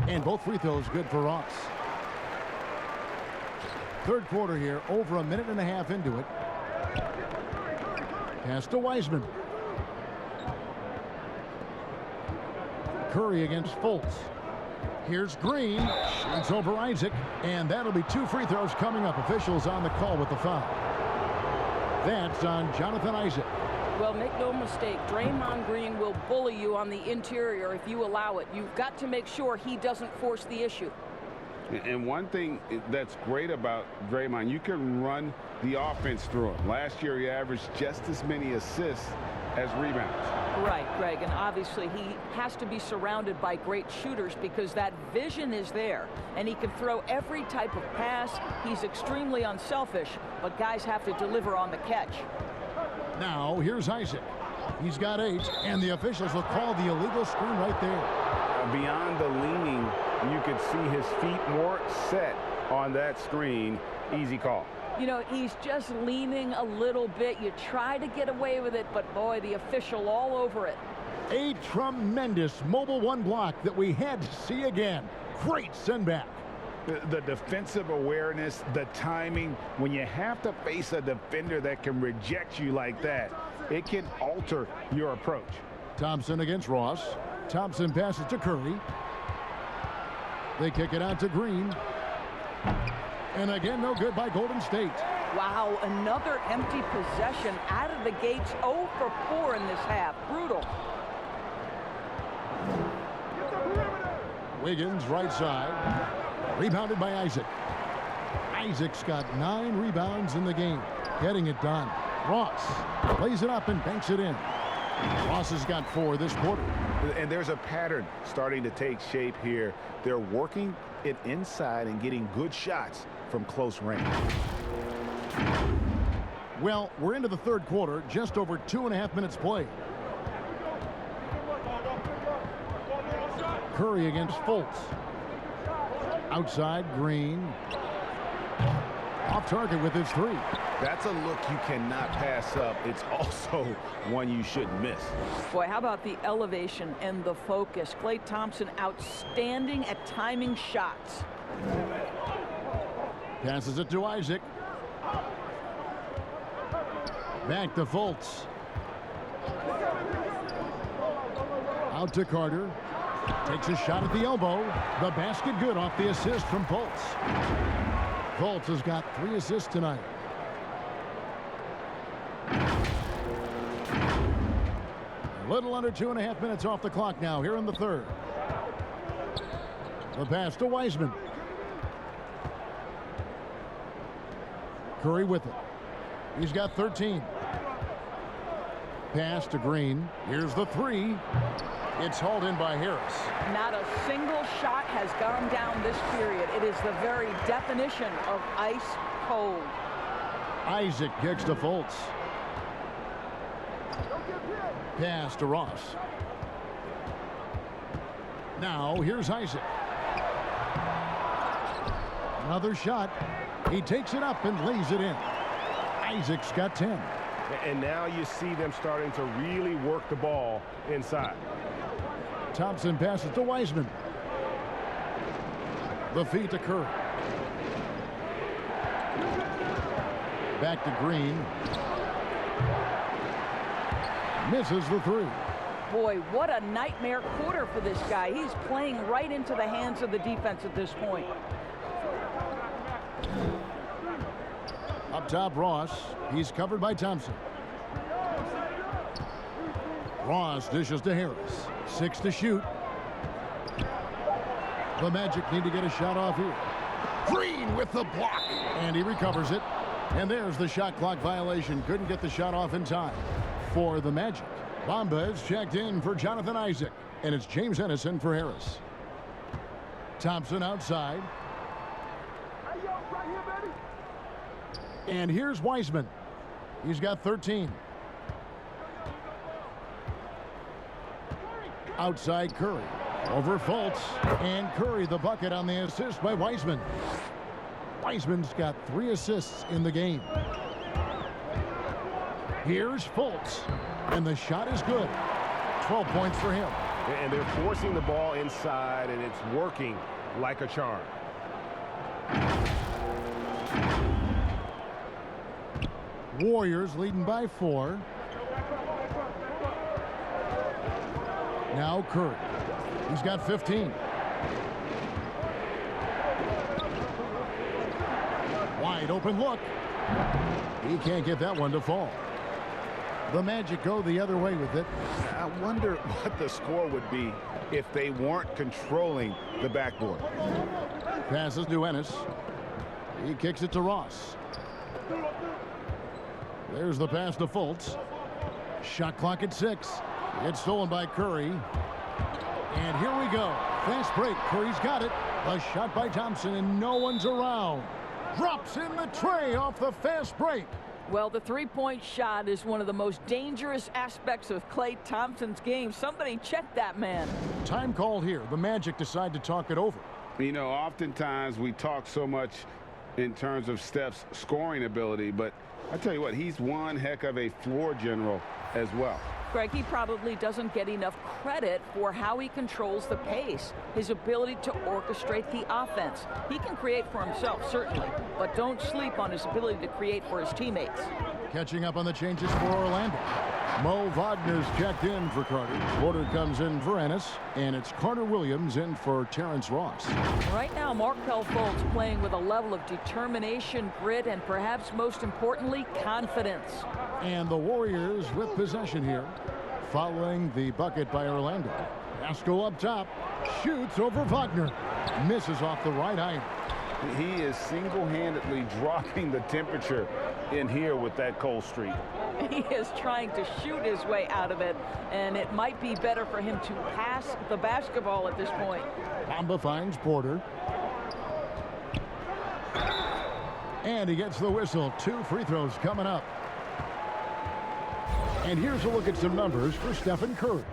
A: And both free throws good for Ross. Third quarter here, over a minute and a half into it. Pass to Wiseman. Curry against Fultz. Here's Green. Shoots over Isaac. And that'll be 2 free throws coming up. Officials on the call with the foul. That's on Jonathan Isaac.
C: Well, make no mistake, Draymond Green will bully you on the interior if you allow it. You've got to make sure he doesn't force the issue.
B: And one thing that's great about Draymond, you can run the offense through him. Last year, he averaged just as many assists as rebounds.
C: Right, Greg, and obviously he has to be surrounded by great shooters because that vision is there, and he can throw every type of pass. He's extremely unselfish, but guys have to deliver on the catch.
A: Now, here's Isaac. He's got 8, and the officials will call the illegal screen right there.
B: Beyond the leaning, you could see his feet more set on that screen. Easy call.
C: You know, he's just leaning a little bit. You try to get away with it, but boy, the official all over it.
A: A tremendous Mobile 1 block that we had to see again. Great send back.
B: The defensive awareness, the timing, when you have to face a defender that can reject you like that, it can alter your approach.
A: Thompson against Ross. Thompson passes to Curry. They kick it out to Green. And again, no good by Golden State.
C: Wow, another empty possession out of the gates. 0 for 4 in this half. Brutal.
A: Wiggins, right side. Rebounded by Isaac. Isaac's got 9 rebounds in the game. Getting it done. Ross lays it up and banks it in. Ross has got 4 this quarter.
B: And there's a pattern starting to take shape here. They're working it inside and getting good shots from close range.
A: Well, we're into the third quarter, just over 2.5 minutes played. Curry against Fultz. Outside, Green. Off target with his 3.
B: That's a look you cannot pass up. It's also one you shouldn't miss.
C: Boy, how about the elevation and the focus? Klay Thompson outstanding at timing shots.
A: Passes it to Isaac. Back to Fultz. Out to Carter. Takes a shot at the elbow. The basket good off the assist from Fultz. Fultz has got 3 assists tonight. A little under 2.5 minutes off the clock now here in the third. The pass to Wiseman. Curry with it. He's got 13. Pass to Green. Here's the 3. It's hauled in by Harris.
C: Not a single shot has gone down this period. It is the very definition of ice cold.
A: Isaac kicks to Fultz. Pass to Ross. Now here's Isaac. Another shot. He takes it up and lays it in. Isaac's got 10.
F: And now you see them starting to really work the ball inside.
A: Thompson passes to Wiseman. The feed to Curry. Back to Green. Misses the 3.
C: Boy, what a nightmare quarter for this guy. He's playing right into the hands of the defense at this point.
A: Up top, Ross. He's covered by Thompson. Ross dishes to Harris. 6 to shoot. The Magic need to get a shot off here. Green with the block. And he recovers it. And there's the shot clock violation. Couldn't get the shot off in time for the Magic. Bamba is checked in for Jonathan Isaac. And it's James Ennison for Harris. Thompson outside. And here's Wiseman. He's got 13. Outside Curry. Over Fultz. And Curry the bucket on the assist by Wiseman. Wiseman's got 3 assists in the game. Here's Fultz. And the shot is good. 12 points for him.
F: And they're forcing the ball inside, and it's working like a charm.
A: Warriors leading by 4. Now Curry. He's got 15. Wide open look. He can't get that one to fall. The Magic go the other way with it.
B: I wonder what the score would be if they weren't controlling the backboard.
A: Passes to Ennis. He kicks it to Ross. There's the pass to Fultz. Shot clock at 6. It's stolen by Curry. And here we go. Fast break. Curry's got it. A shot by Thompson, and no one's around. Drops in the tray off the fast break.
C: Well, the three-point shot is one of the most dangerous aspects of Klay Thompson's game. Somebody check that man.
A: Time called here. The Magic decide to talk it over.
B: You know, oftentimes we talk so much in terms of Steph's scoring ability, but I tell you what, he's one heck of a floor general as well.
C: Greg, he probably doesn't get enough credit for how he controls the pace, his ability to orchestrate the offense. He can create for himself, certainly, but don't sleep on his ability to create for his teammates.
A: Catching up on the changes for Orlando. Mo Wagner's checked in for Carter. Porter comes in for Ennis, and it's Carter Williams in for Terrence Ross.
C: Right now, Markelle Fultz playing with a level of determination, grit, and perhaps most importantly, confidence.
A: And the Warriors with possession here, following the bucket by Orlando. Pascal up top, shoots over Wagner, misses off the right iron.
B: He is single-handedly dropping the temperature in here with that cold streak.
C: He is trying to shoot his way out of it, and it might be better for him to pass the basketball at this point.
A: Bamba finds Porter. And he gets the whistle. 2 free throws coming up. And here's a look at some numbers for Stephen Curry.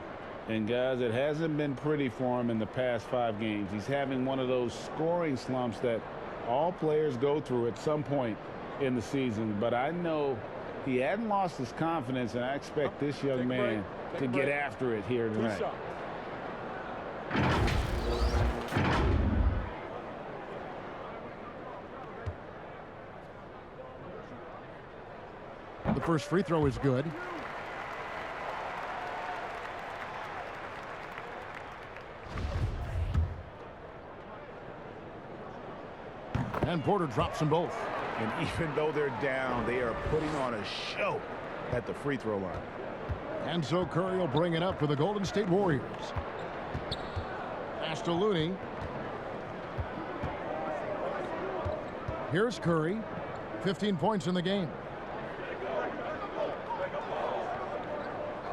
B: And guys, it hasn't been pretty for him in the past 5 games. He's having one of those scoring slumps that all players go through at some point in the season. But I know he hadn't lost his confidence, and I expect this young man to get after it here tonight.
A: The first free throw is good. And Porter drops them both.
B: And even though they're down, they are putting on a show at the free throw line.
A: And so Curry will bring it up for the Golden State Warriors. Pass to Looney. Here's Curry. 15 points in the game.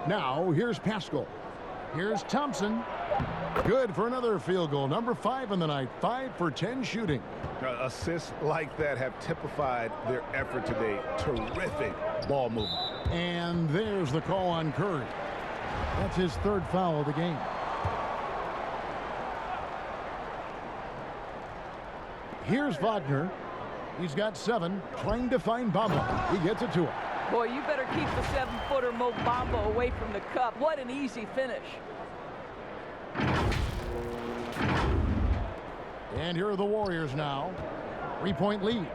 A: Now, here's Pascal. Here's Thompson. Good for another field goal. Number 5 in the night. 5 for 10 shooting.
B: Assists like that have typified their effort today. Terrific ball movement.
A: And there's the call on Curry. That's his 3rd foul of the game. Here's Wagner. He's got 7, trying to find Bamba. He gets it to him.
C: Boy, you better keep the 7-footer Mo Bamba away from the cup. What an easy finish.
A: And here are the Warriors now. 3-point lead.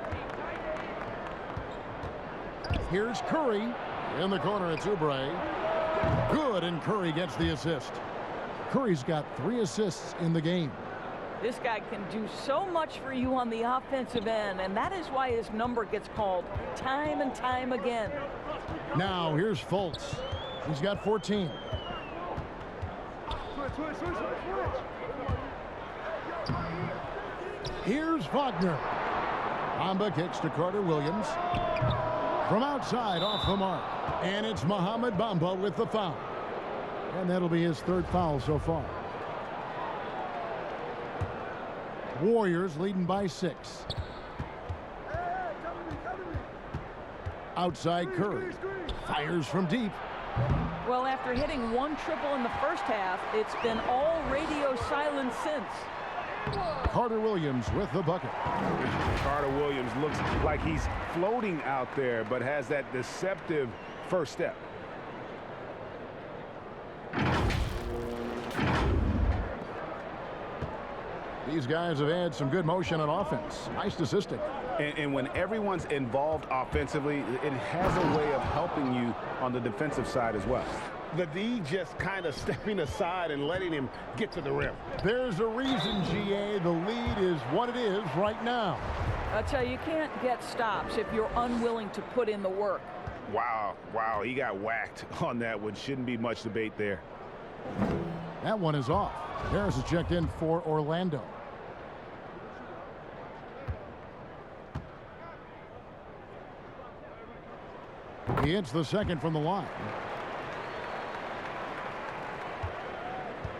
A: Here's Curry. In the corner, it's Oubre. Good, and Curry gets the assist. Curry's got 3 assists in the game.
C: This guy can do so much for you on the offensive end, and that is why his number gets called time and time again.
A: Now, here's Fultz. He's got 14. Here's Wagner. Bamba kicks to Carter Williams. From outside, off the mark. And it's Mohamed Bamba with the foul. And that'll be his 3rd foul so far. Warriors leading by 6. Outside Curry. Fires from deep.
C: Well, after hitting 1 triple in the first half, it's been all radio silence since.
A: Carter Williams with the bucket.
B: Carter Williams looks like he's floating out there, but has that deceptive first step.
A: These guys have had some good motion on offense. Nice assisting.
B: And when everyone's involved offensively, it has a way of helping you on the defensive side as well. The D just kind of stepping aside and letting him get to the rim.
A: There's a reason, GA. The lead is what it is right now.
C: I'll tell you, you can't get stops if you're unwilling to put in the work.
B: Wow, he got whacked on that one. Shouldn't be much debate there.
A: That one is off. Harris is checked in for Orlando. He hits the second from the line.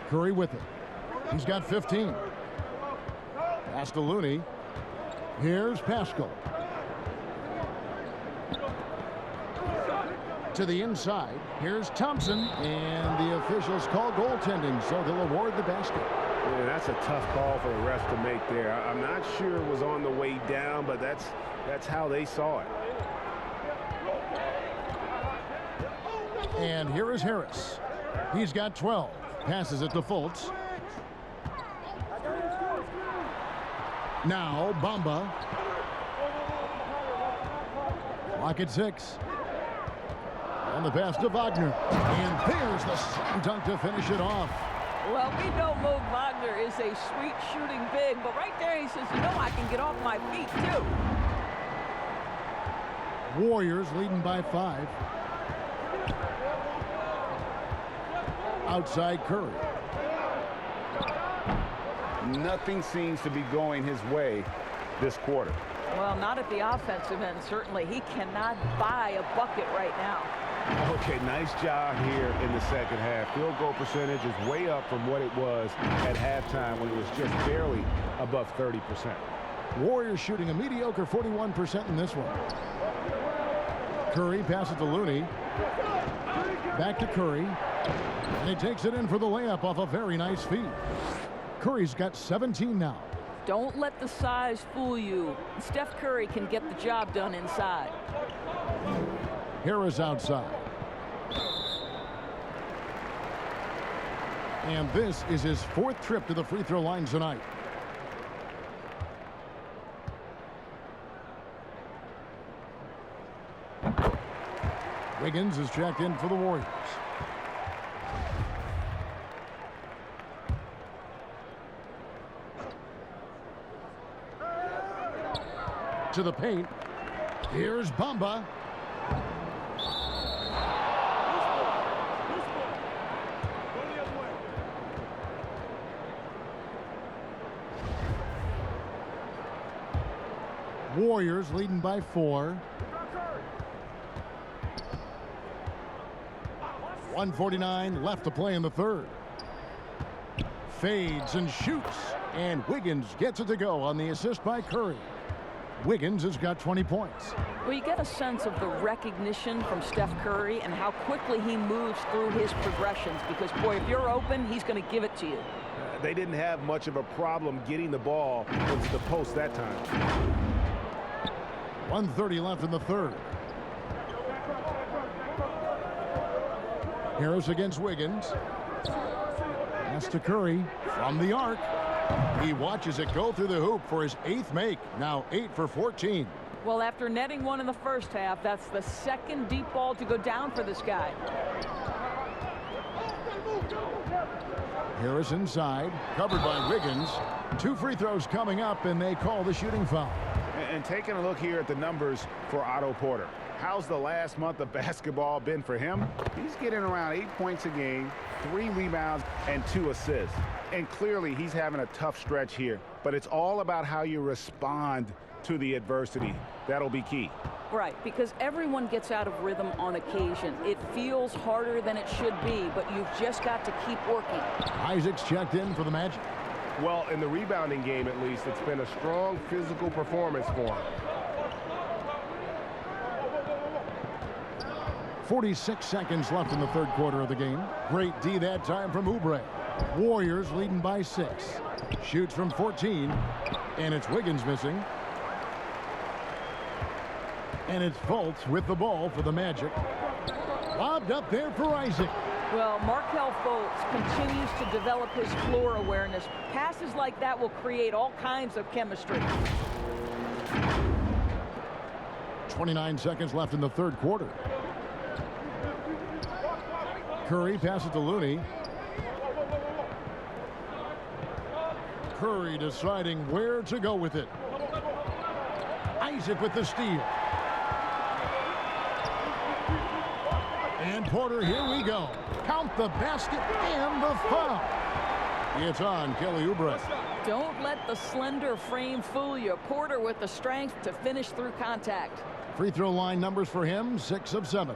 A: Curry with it. He's got 15. Pass to Looney. Here's Pascal. To the inside. Here's Thompson. And the officials call goaltending, so they'll award the basket.
B: Yeah, that's a tough call for the ref to make there. I'm not sure it was on the way down, but that's how they saw it.
A: And here is Harris. He's got 12. Passes it to Fultz. Now Bamba. Clock at 6. And the pass to Wagner. And there's the slam dunk to finish it off.
C: Well, we know Mo Wagner is a sweet shooting big, but right there he says, you know, I can get off my feet too.
A: Warriors leading by 5. Outside Curry.
B: Nothing seems to be going his way this quarter.
C: Well, not at the offensive end, certainly. He cannot buy a bucket right now.
B: Okay, nice job here in the second half. Field goal percentage is way up from what it was at halftime when it was just barely above 30%.
A: Warriors shooting a mediocre 41% in this one. Curry passes to Looney. Back to Curry. And he takes it in for the layup off a very nice feed. Curry's got 17 now.
C: Don't let the size fool you. Steph Curry can get the job done inside.
A: Harris outside. And this is his 4th trip to the free throw line tonight. Wiggins is checked in for the Warriors. To the paint. Here's Bamba. Warriors leading by 4. 1:49 left to play in the third. Fades and shoots. And Wiggins gets it to go on the assist by Curry. Wiggins has got 20 points.
C: Well, you get a sense of the recognition from Steph Curry and how quickly he moves through his progressions because, boy, if you're open, he's going to give it to you.
F: They didn't have much of a problem getting the ball into the post that time.
A: 1:30 left in the third. Harris against Wiggins. Pass to Curry from the arc. He watches it go through the hoop for his 8th make. Now 8 for 14.
C: Well, after netting one in the first half, that's the 2nd deep ball to go down for this guy.
A: Harris inside, covered by Wiggins. 2 free throws coming up, and they call the shooting foul.
B: And taking a look here at the numbers for Otto Porter. How's the last month of basketball been for him? He's getting around 8 points a game, 3 rebounds, and 2 assists. And clearly he's having a tough stretch here. But it's all about how you respond to the adversity. That'll be key.
C: Right, because everyone gets out of rhythm on occasion. It feels harder than it should be, but you've just got to keep working.
A: Isaac's checked in for the Magic.
F: Well, in the rebounding game, at least, it's been a strong physical performance for him.
A: 46 seconds left in the third quarter of the game. Great D that time from Oubre. Warriors leading by 6. Shoots from 14. And it's Wiggins missing. And it's Fultz with the ball for the Magic. Lobbed up there for Isaac.
C: Well, Markelle Fultz continues to develop his floor awareness. Passes like that will create all kinds of chemistry.
A: 29 seconds left in the third quarter. Curry passes to Looney. Curry deciding where to go with it. Isaac with the steal. And Porter, here we go. Count the basket and the foul. It's on Kelly Oubre.
C: Don't let the slender frame fool you. Porter with the strength to finish through contact.
A: Free throw line numbers for him, 6 of 7.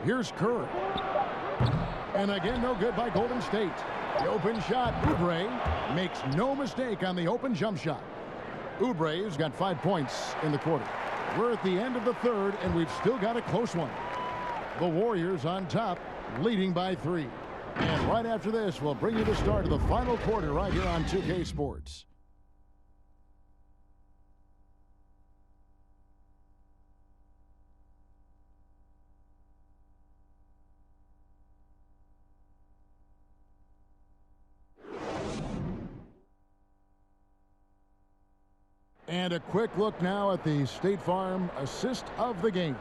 A: Here's Curry. And again, no good by Golden State. The open shot, Oubre makes no mistake on the open jump shot. Oubre's got 5 points in the quarter. We're at the end of the third, and we've still got a close one. The Warriors on top, leading by 3. And right after this, we'll bring you the start of the final quarter right here on 2K Sports. And a quick look now at the State Farm assist of the game.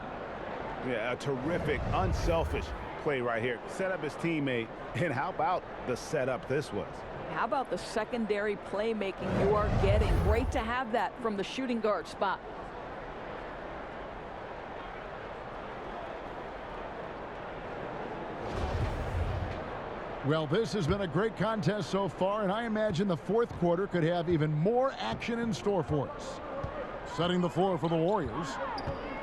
B: Yeah, a terrific, unselfish play right here. Set up his teammate. And how about the setup this was?
C: How about the secondary playmaking you are getting? Great to have that from the shooting guard spot.
A: Well, this has been a great contest so far, and I imagine the fourth quarter could have even more action in store for us. Setting the floor for the Warriors,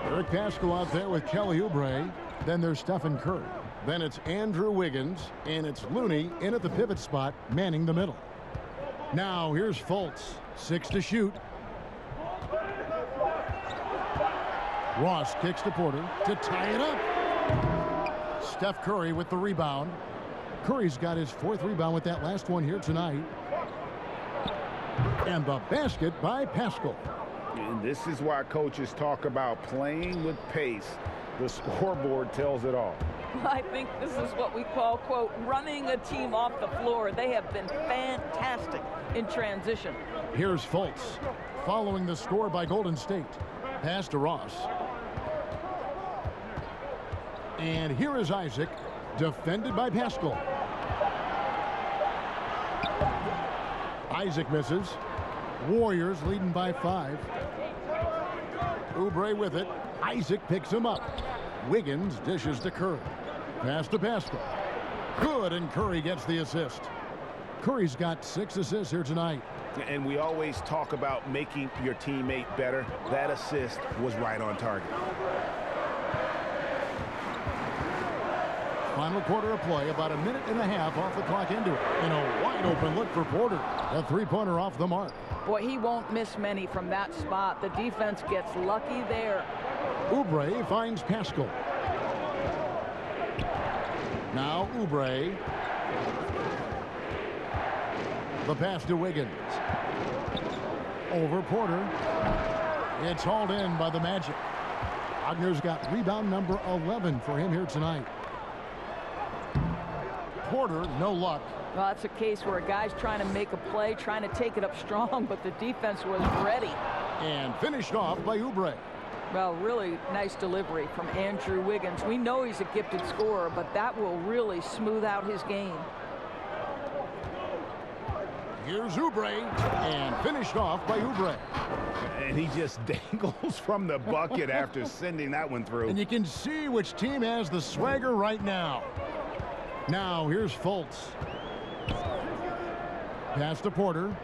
A: Eric Paschal out there with Kelly Oubre. Then there's Stephen Curry. Then it's Andrew Wiggins, and it's Looney in at the pivot spot, manning the middle. Now here's Fultz, 6 to shoot. Ross kicks to Porter to tie it up. Steph Curry with the rebound. Curry's got his 4th rebound with that last one here tonight. And the basket by Paschal.
B: And this is why coaches talk about playing with pace. The scoreboard tells it all.
C: I think this is what we call, quote, running a team off the floor. They have been fantastic in transition.
A: Here's Fultz, following the score by Golden State. Pass to Ross. And here is Isaac, defended by Paschal. Isaac misses. Warriors leading by 5. Oubre with it. Isaac picks him up. Wiggins dishes to Curry. Pass to Paschal. Good, and Curry gets the assist. Curry's got 6 assists here tonight.
B: And we always talk about making your teammate better. That assist was right on target.
A: Final quarter of play, about a minute and a half off the clock into it. And a wide open look for Porter. A three-pointer off the mark.
C: Boy, he won't miss many from that spot. The defense gets lucky there.
A: Oubre finds Paschal. Now Oubre. The pass to Wiggins. Over Porter. It's hauled in by the Magic. Wagner's got rebound number 11 for him here tonight. Porter, no luck.
C: Well, that's a case where a guy's trying to make a play, trying to take it up strong, but the defense was ready.
A: And finished off by Oubre.
C: Well, really nice delivery from Andrew Wiggins. We know he's a gifted scorer, but that will really smooth out his game.
A: Here's Oubre, and finished off by Oubre.
B: And he just dangles from the bucket after sending that one through.
A: And you can see which team has the swagger right now. Now, here's Fultz. Pass to Porter.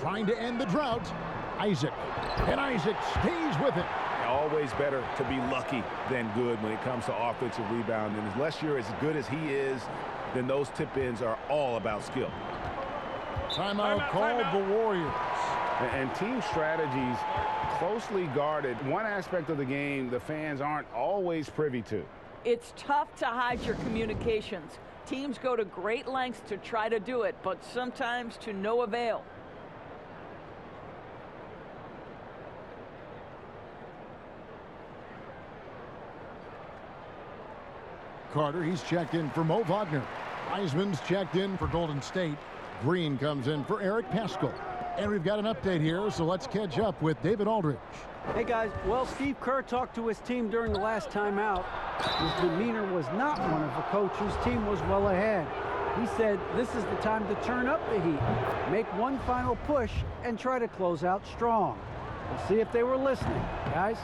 A: Trying to end the drought. Isaac. And Isaac stays with it.
B: Always better to be lucky than good when it comes to offensive rebound. And unless you're as good as he is, then those tip-ins are all about skill.
A: Timeout called the Warriors.
B: And team strategies closely guarded. One aspect of the game the fans aren't always privy to.
C: It's tough to hide your communications. Teams go to great lengths to try to do it, but sometimes to no avail.
A: Carter, he's checked in for Mo Wagner. Wiseman's checked in for Golden State. Green comes in for Eric Paschal. And we've got an update here, so let's catch up with David Aldridge.
G: Hey, guys. Well, Steve Kerr talked to his team during the last timeout. His demeanor was not one of the coach whose team was well ahead. He said this is the time to turn up the heat, make one final push, and try to close out strong. We'll see if they were listening, guys.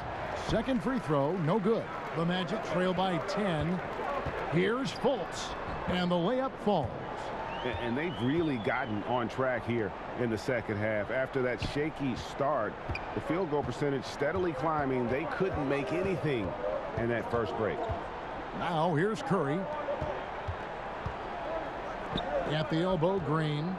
A: Second free throw, no good. The Magic trail by 10. Here's Fultz, and the layup falls.
B: And they've really gotten on track here in the second half. After that shaky start, the field goal percentage steadily climbing. They couldn't make anything in that first break.
A: Now here's Curry. At the elbow, Green.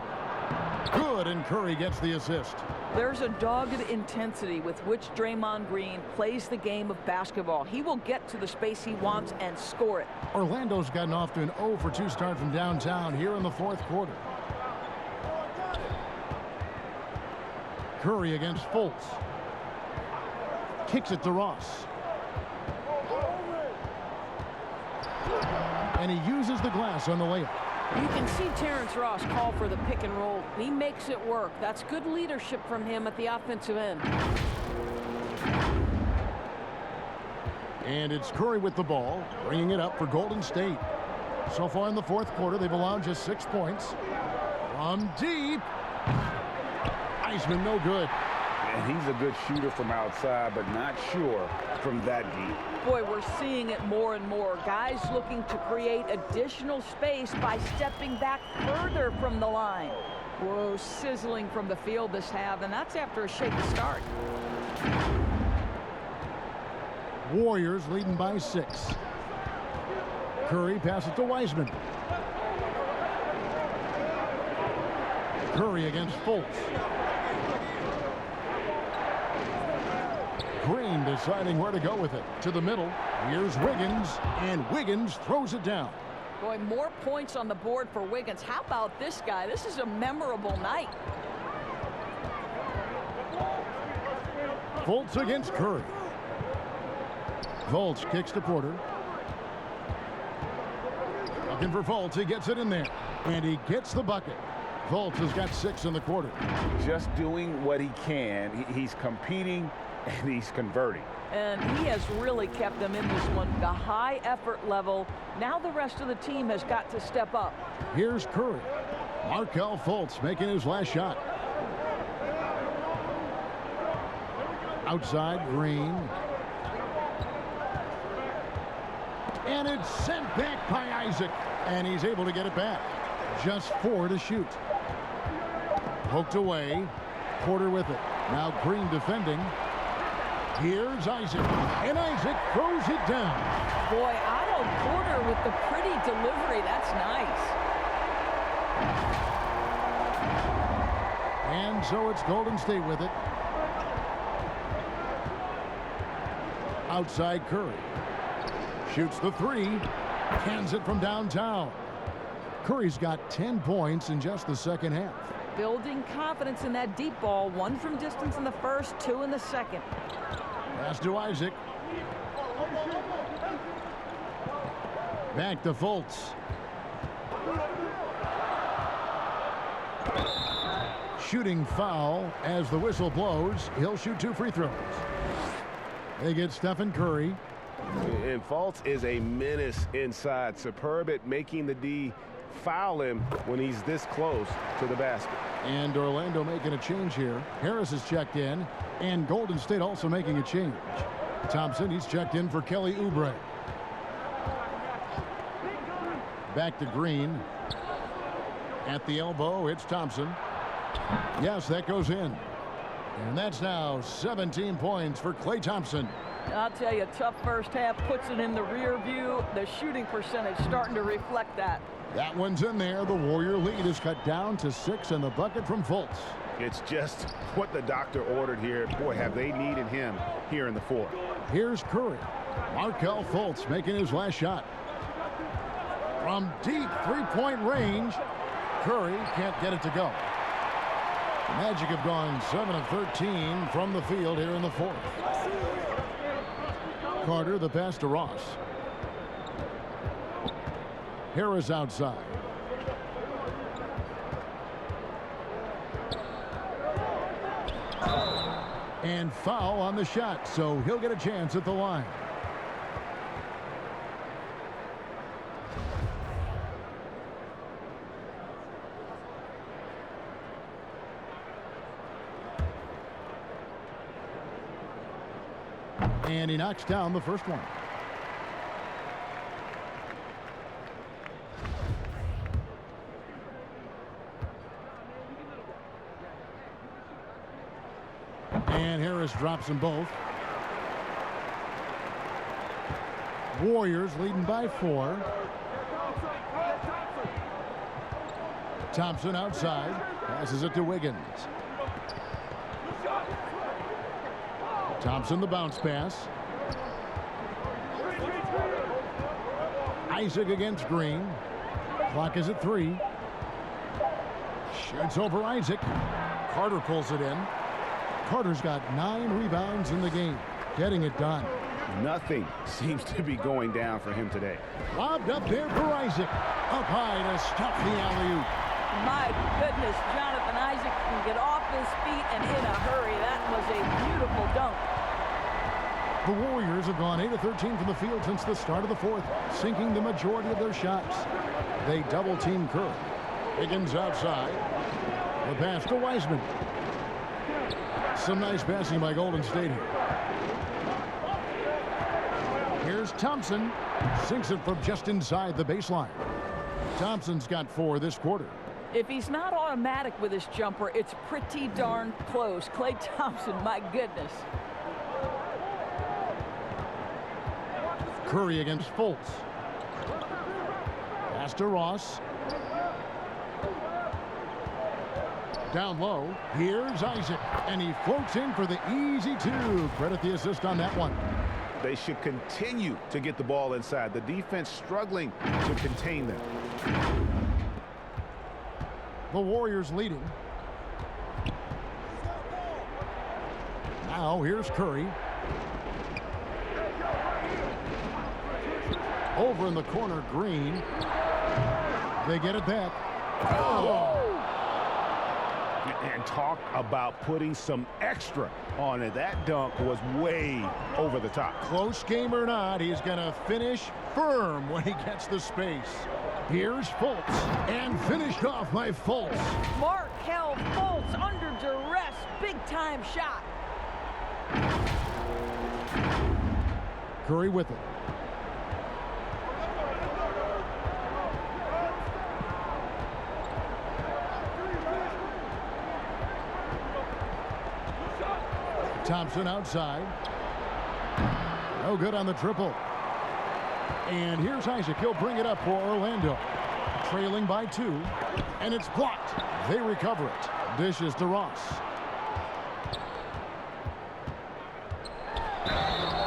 A: Good, and Curry gets the assist.
C: There's a dogged intensity with which Draymond Green plays the game of basketball. He will get to the space he wants and score it.
A: Orlando's gotten off to an 0 for 2 start from downtown here in the fourth quarter. Curry against Fultz. Kicks it to Ross. And he uses the glass on the layup.
C: You can see Terrence Ross call for the pick and roll. He makes it work. That's good leadership from him at the offensive end.
A: And it's Curry with the ball, bringing it up for Golden State. So far in the fourth quarter, they've allowed just 6 points. From deep. Wiseman no good.
B: And he's a good shooter from outside, but not sure from that deep.
C: Boy, we're seeing it more and more. Guys looking to create additional space by stepping back further from the line. Whoa, sizzling from the field this half, and that's after a shaky start.
A: Warriors leading by 6. Curry passes to Wiseman. Curry against Fultz. Green deciding where to go with it. To the middle. Here's Wiggins, and Wiggins throws it down.
C: Boy, more points on the board for Wiggins. How about this guy? This is a memorable night.
A: Fultz against Curry. Fultz kicks to Porter. Looking for Fultz. He gets it in there. And he gets the bucket. Fultz has got 6 in the quarter.
B: Just doing what he can. He's competing and he's converting.
C: And he has really kept them in this one. The high effort level. Now the rest of the team has got to step up.
A: Here's Curry. Markelle Fultz making his last shot. Outside, Green. And it's sent back by Isaac. And he's able to get it back. Just 4 to shoot. Poked away. Porter with it. Now Green defending. Here's Isaac. And Isaac throws it down.
C: Boy, Otto Porter with the pretty delivery. That's nice.
A: And so it's Golden State with it. Outside Curry. Shoots the 3. Cans it from downtown. Curry's got 10 points in just the second half.
C: Building confidence in that deep ball. 1 from distance in the first, 2 in the second.
A: Pass to Isaac. Back to Fultz. Shooting foul as the whistle blows. He'll shoot 2 free throws. They get Stephen Curry.
F: And Fultz is a menace inside. Superb at making the D foul him when he's this close to the basket.
A: And Orlando making a change here. Harris is checked in, and Golden State also making a change. Thompson, he's checked in for Kelly Oubre. Back to Green. At the elbow, it's Thompson. Yes, that goes in. And that's now 17 points for Klay Thompson.
C: I'll tell you, tough first half, puts it in the rear view. The shooting percentage starting to reflect that.
A: That one's in there. The Warrior lead is cut down to 6 and the bucket from Fultz.
F: It's just what the doctor ordered here. Boy, have they needed him here in the fourth.
A: Here's Curry. Markelle Fultz making his last shot. From deep 3-point range, Curry can't get it to go. The Magic have gone 7 of 13 from the field here in the fourth. Carter, the pass to Ross. Harris outside. And foul on the shot, so he'll get a chance at the line. And he knocks down the first one. And Harris drops them both. Warriors leading by 4. Thompson outside. Passes it to Wiggins. Thompson the bounce pass. Isaac against Green. Clock is at 3. Shoots over Isaac. Carter pulls it in. Carter's got 9 rebounds in the game. Getting it done.
B: Nothing seems to be going down for him today.
A: Lobbed up there for Isaac. Up high to stop the alley-oop.
C: My goodness, Jonathan Isaac can get off his feet and in a hurry. That was a beautiful dunk.
A: The Warriors have gone 8 of 13 from the field since the start of the fourth, sinking the majority of their shots. They double-team Curry. Higgins outside. The pass to Wiseman. Some nice passing by Golden State here. Here's Thompson. Sinks it from just inside the baseline. Thompson's got 4 this quarter.
C: If he's not automatic with his jumper, it's pretty darn close. Klay Thompson, my goodness.
A: Curry against Fultz. Pass to Ross. Down low. Here's Isaac. And he floats in for the easy 2. Credit the assist on that one.
B: They should continue to get the ball inside. The defense struggling to contain them.
A: The Warriors leading. Now here's Curry. Over in the corner, Green. They get it back. Oh!
B: And talk about putting some extra on it. That dunk was way over the top.
A: Close game or not, he's going to finish firm when he gets the space. Here's Fultz, and finished off by Fultz.
C: Markelle Fultz under duress. Big-time shot.
A: Curry with it. Thompson outside. No good on the triple. And here's Isaac. He'll bring it up for Orlando. Trailing by 2. And it's blocked. They recover it. Dishes to Ross.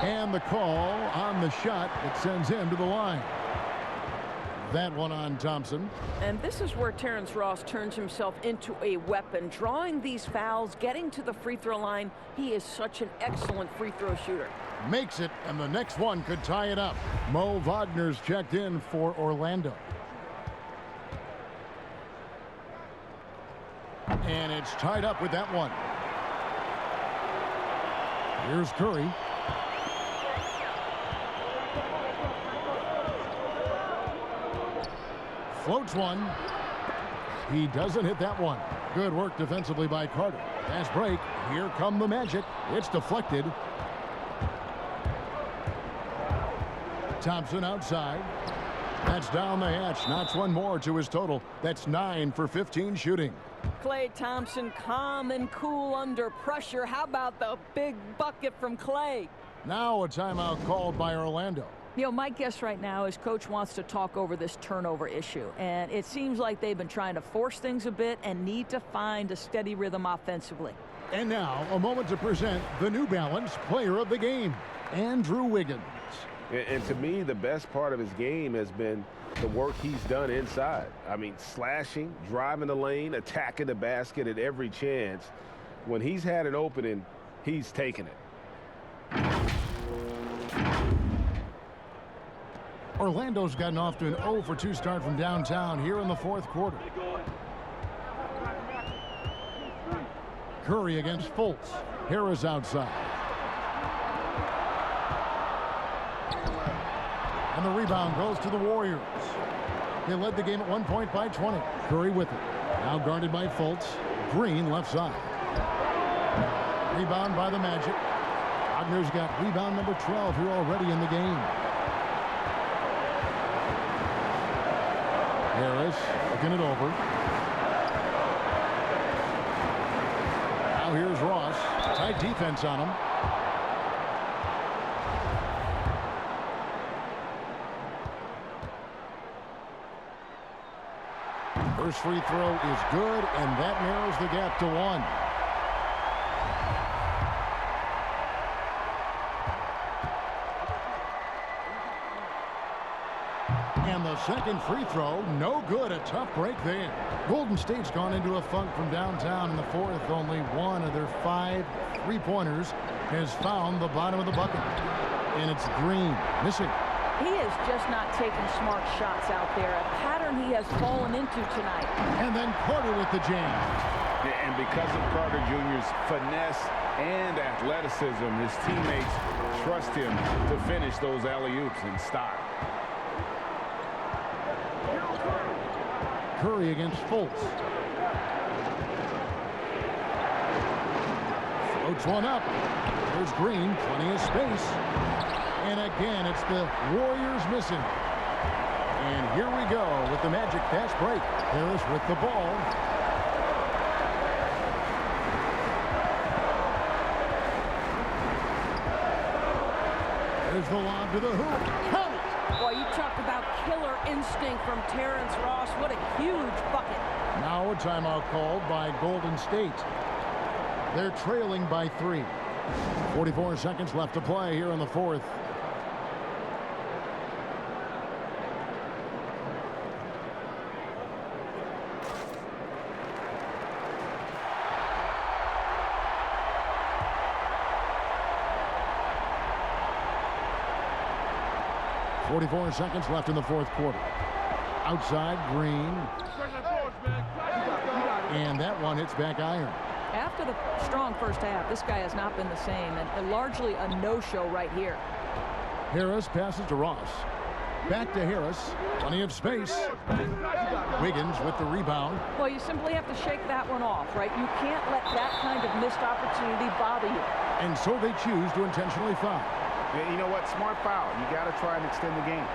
A: And the call on the shot that sends him to the line. That one on Thompson.
C: And this is where Terrence Ross turns himself into a weapon. Drawing these fouls, getting to the free throw line. He is such an excellent free throw shooter.
A: Makes it, and the next one could tie it up. Mo Wagner's checked in for Orlando. And it's tied up with that one. Here's Curry. Floats one. He doesn't hit that one. Good work defensively by Carter. Fast break. Here come the Magic. It's deflected. Thompson outside. That's down the hatch. Knocks one more to his total. That's 9 for 15 shooting.
C: Klay Thompson calm and cool under pressure. How about the big bucket from Klay?
A: Now a timeout called by Orlando.
C: You know, my guess right now is Coach wants to talk over this turnover issue. And it seems like they've been trying to force things a bit and need to find a steady rhythm offensively.
A: And now a moment to present the New Balance Player of the Game, Andrew Wiggins.
F: And to me, the best part of his game has been the work he's done inside. I mean, slashing, driving the lane, attacking the basket at every chance. When he's had an opening, he's taken it.
A: Orlando's gotten off to an 0 for 2 start from downtown here in the fourth quarter. Curry against Fultz. Harris outside. And the rebound goes to the Warriors. They led the game at 1 point by 20. Curry with it. Now guarded by Fultz. Green left side. Rebound by the Magic. Wagner's got rebound number 12 here already in the game. Harris looking it over. Now here's Ross. Tight defense on him. First free throw is good, and that narrows the gap to 1. And the second free throw, no good. A tough break there. Golden State's gone into a funk from downtown in the fourth. Only one of their 5 three-pointers has found the bottom of the bucket. And it's Green, missing.
C: He is just not taking smart shots out there, a pattern he has fallen into tonight.
A: And then Carter with the jam.
B: Yeah, and because of Carter Jr.'s finesse and athleticism, his teammates trust him to finish those alley-oops in style.
A: Curry against Fultz. Floats one up. There's Green, plenty of space. And again, it's the Warriors missing. And here we go with the Magic fast break. Harris with the ball. There's the lob to the hoop. Count it!
C: Boy, you talk about killer instinct from Terrence Ross. What a huge bucket.
A: Now a timeout called by Golden State. They're trailing by 3. 44 seconds left to play here in the fourth. .44 seconds left in the fourth quarter. Outside, Green. And that one hits back iron.
C: After the strong first half, this guy has not been the same, and largely a no-show right here.
A: Harris passes to Ross. Back to Harris. Plenty of space. Wiggins with the rebound.
C: Well, you simply have to shake that one off, right? You can't let that kind of missed opportunity bother you.
A: And so they choose to intentionally foul.
B: Yeah, you know what? Smart foul. You got to try and extend the game.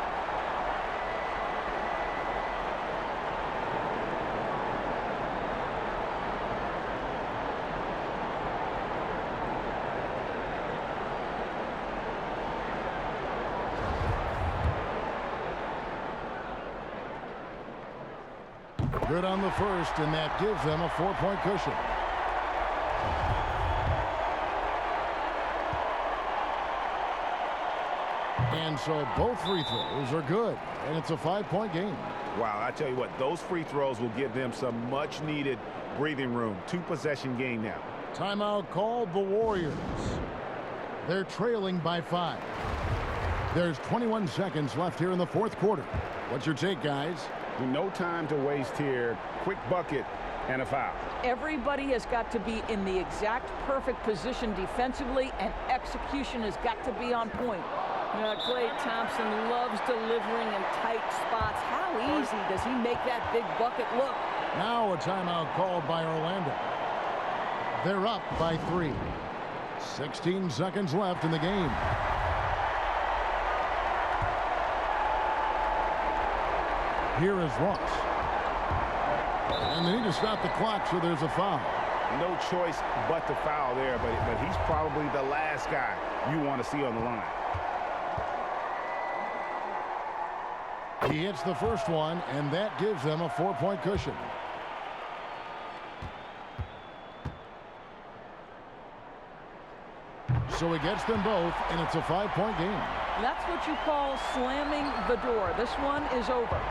A: Good on the first, and that gives them a 4-point cushion. And so both free throws are good, and it's a 5-point game.
B: Wow, I tell you what, those free throws will give them some much-needed breathing room. 2-possession game now.
A: Timeout called the Warriors. They're trailing by 5. There's 21 seconds left here in the fourth quarter. What's your take, guys?
B: No time to waste here. Quick bucket and a foul.
C: Everybody has got to be in the exact perfect position defensively, and execution has got to be on point. You know, Klay Thompson loves delivering in tight spots. How easy does he make that big bucket look?
A: Now a timeout called by Orlando. They're up by 3. 16 seconds left in the game. Here is Ross. And they need to stop the clock, so there's a foul.
B: No choice but to foul there, but he's probably the last guy you want to see on the line.
A: He hits the first one, and that gives them a 4-point cushion. So he gets them both, and it's a 5-point game.
C: That's what you call slamming the door. This one is over.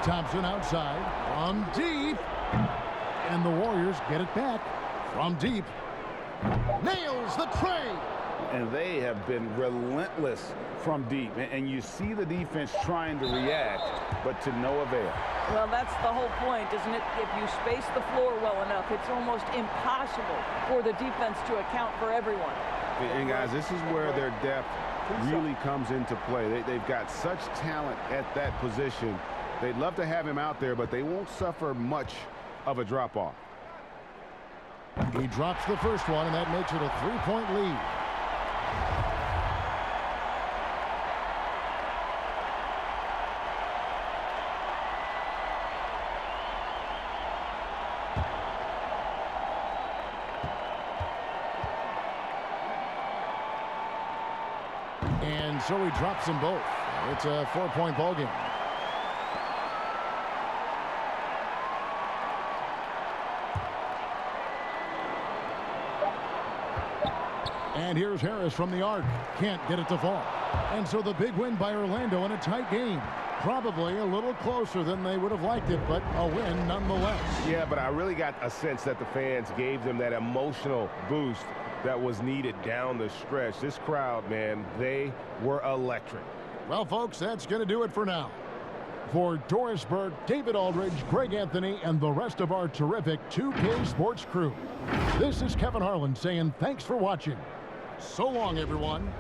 A: Thompson outside from deep. And the Warriors get it back from deep. Nails the tray.
B: And they have been relentless from deep. And you see the defense trying to react, but to no avail.
C: Well, that's the whole point, isn't it? If you space the floor well enough, it's almost impossible for the defense to account for everyone.
B: And guys, this is where their depth really comes into play. They've got such talent at that position. They'd love to have him out there, but they won't suffer much of a drop-off.
A: He drops the first one, and that makes it a 3-point lead. And so he drops them both. It's a 4-point ball game. And here's Harris from the arc. Can't get it to fall. And so the big win by Orlando in a tight game. Probably a little closer than they would have liked it, but a win nonetheless.
F: Yeah, but I really got a sense that the fans gave them that emotional boost that was needed down the stretch. This crowd, man, they were electric.
A: Well, folks, that's going to do it for now. For Doris Burke, David Aldridge, Greg Anthony, and the rest of our terrific 2K Sports crew, this is Kevin Harlan saying thanks for watching. So long, everyone.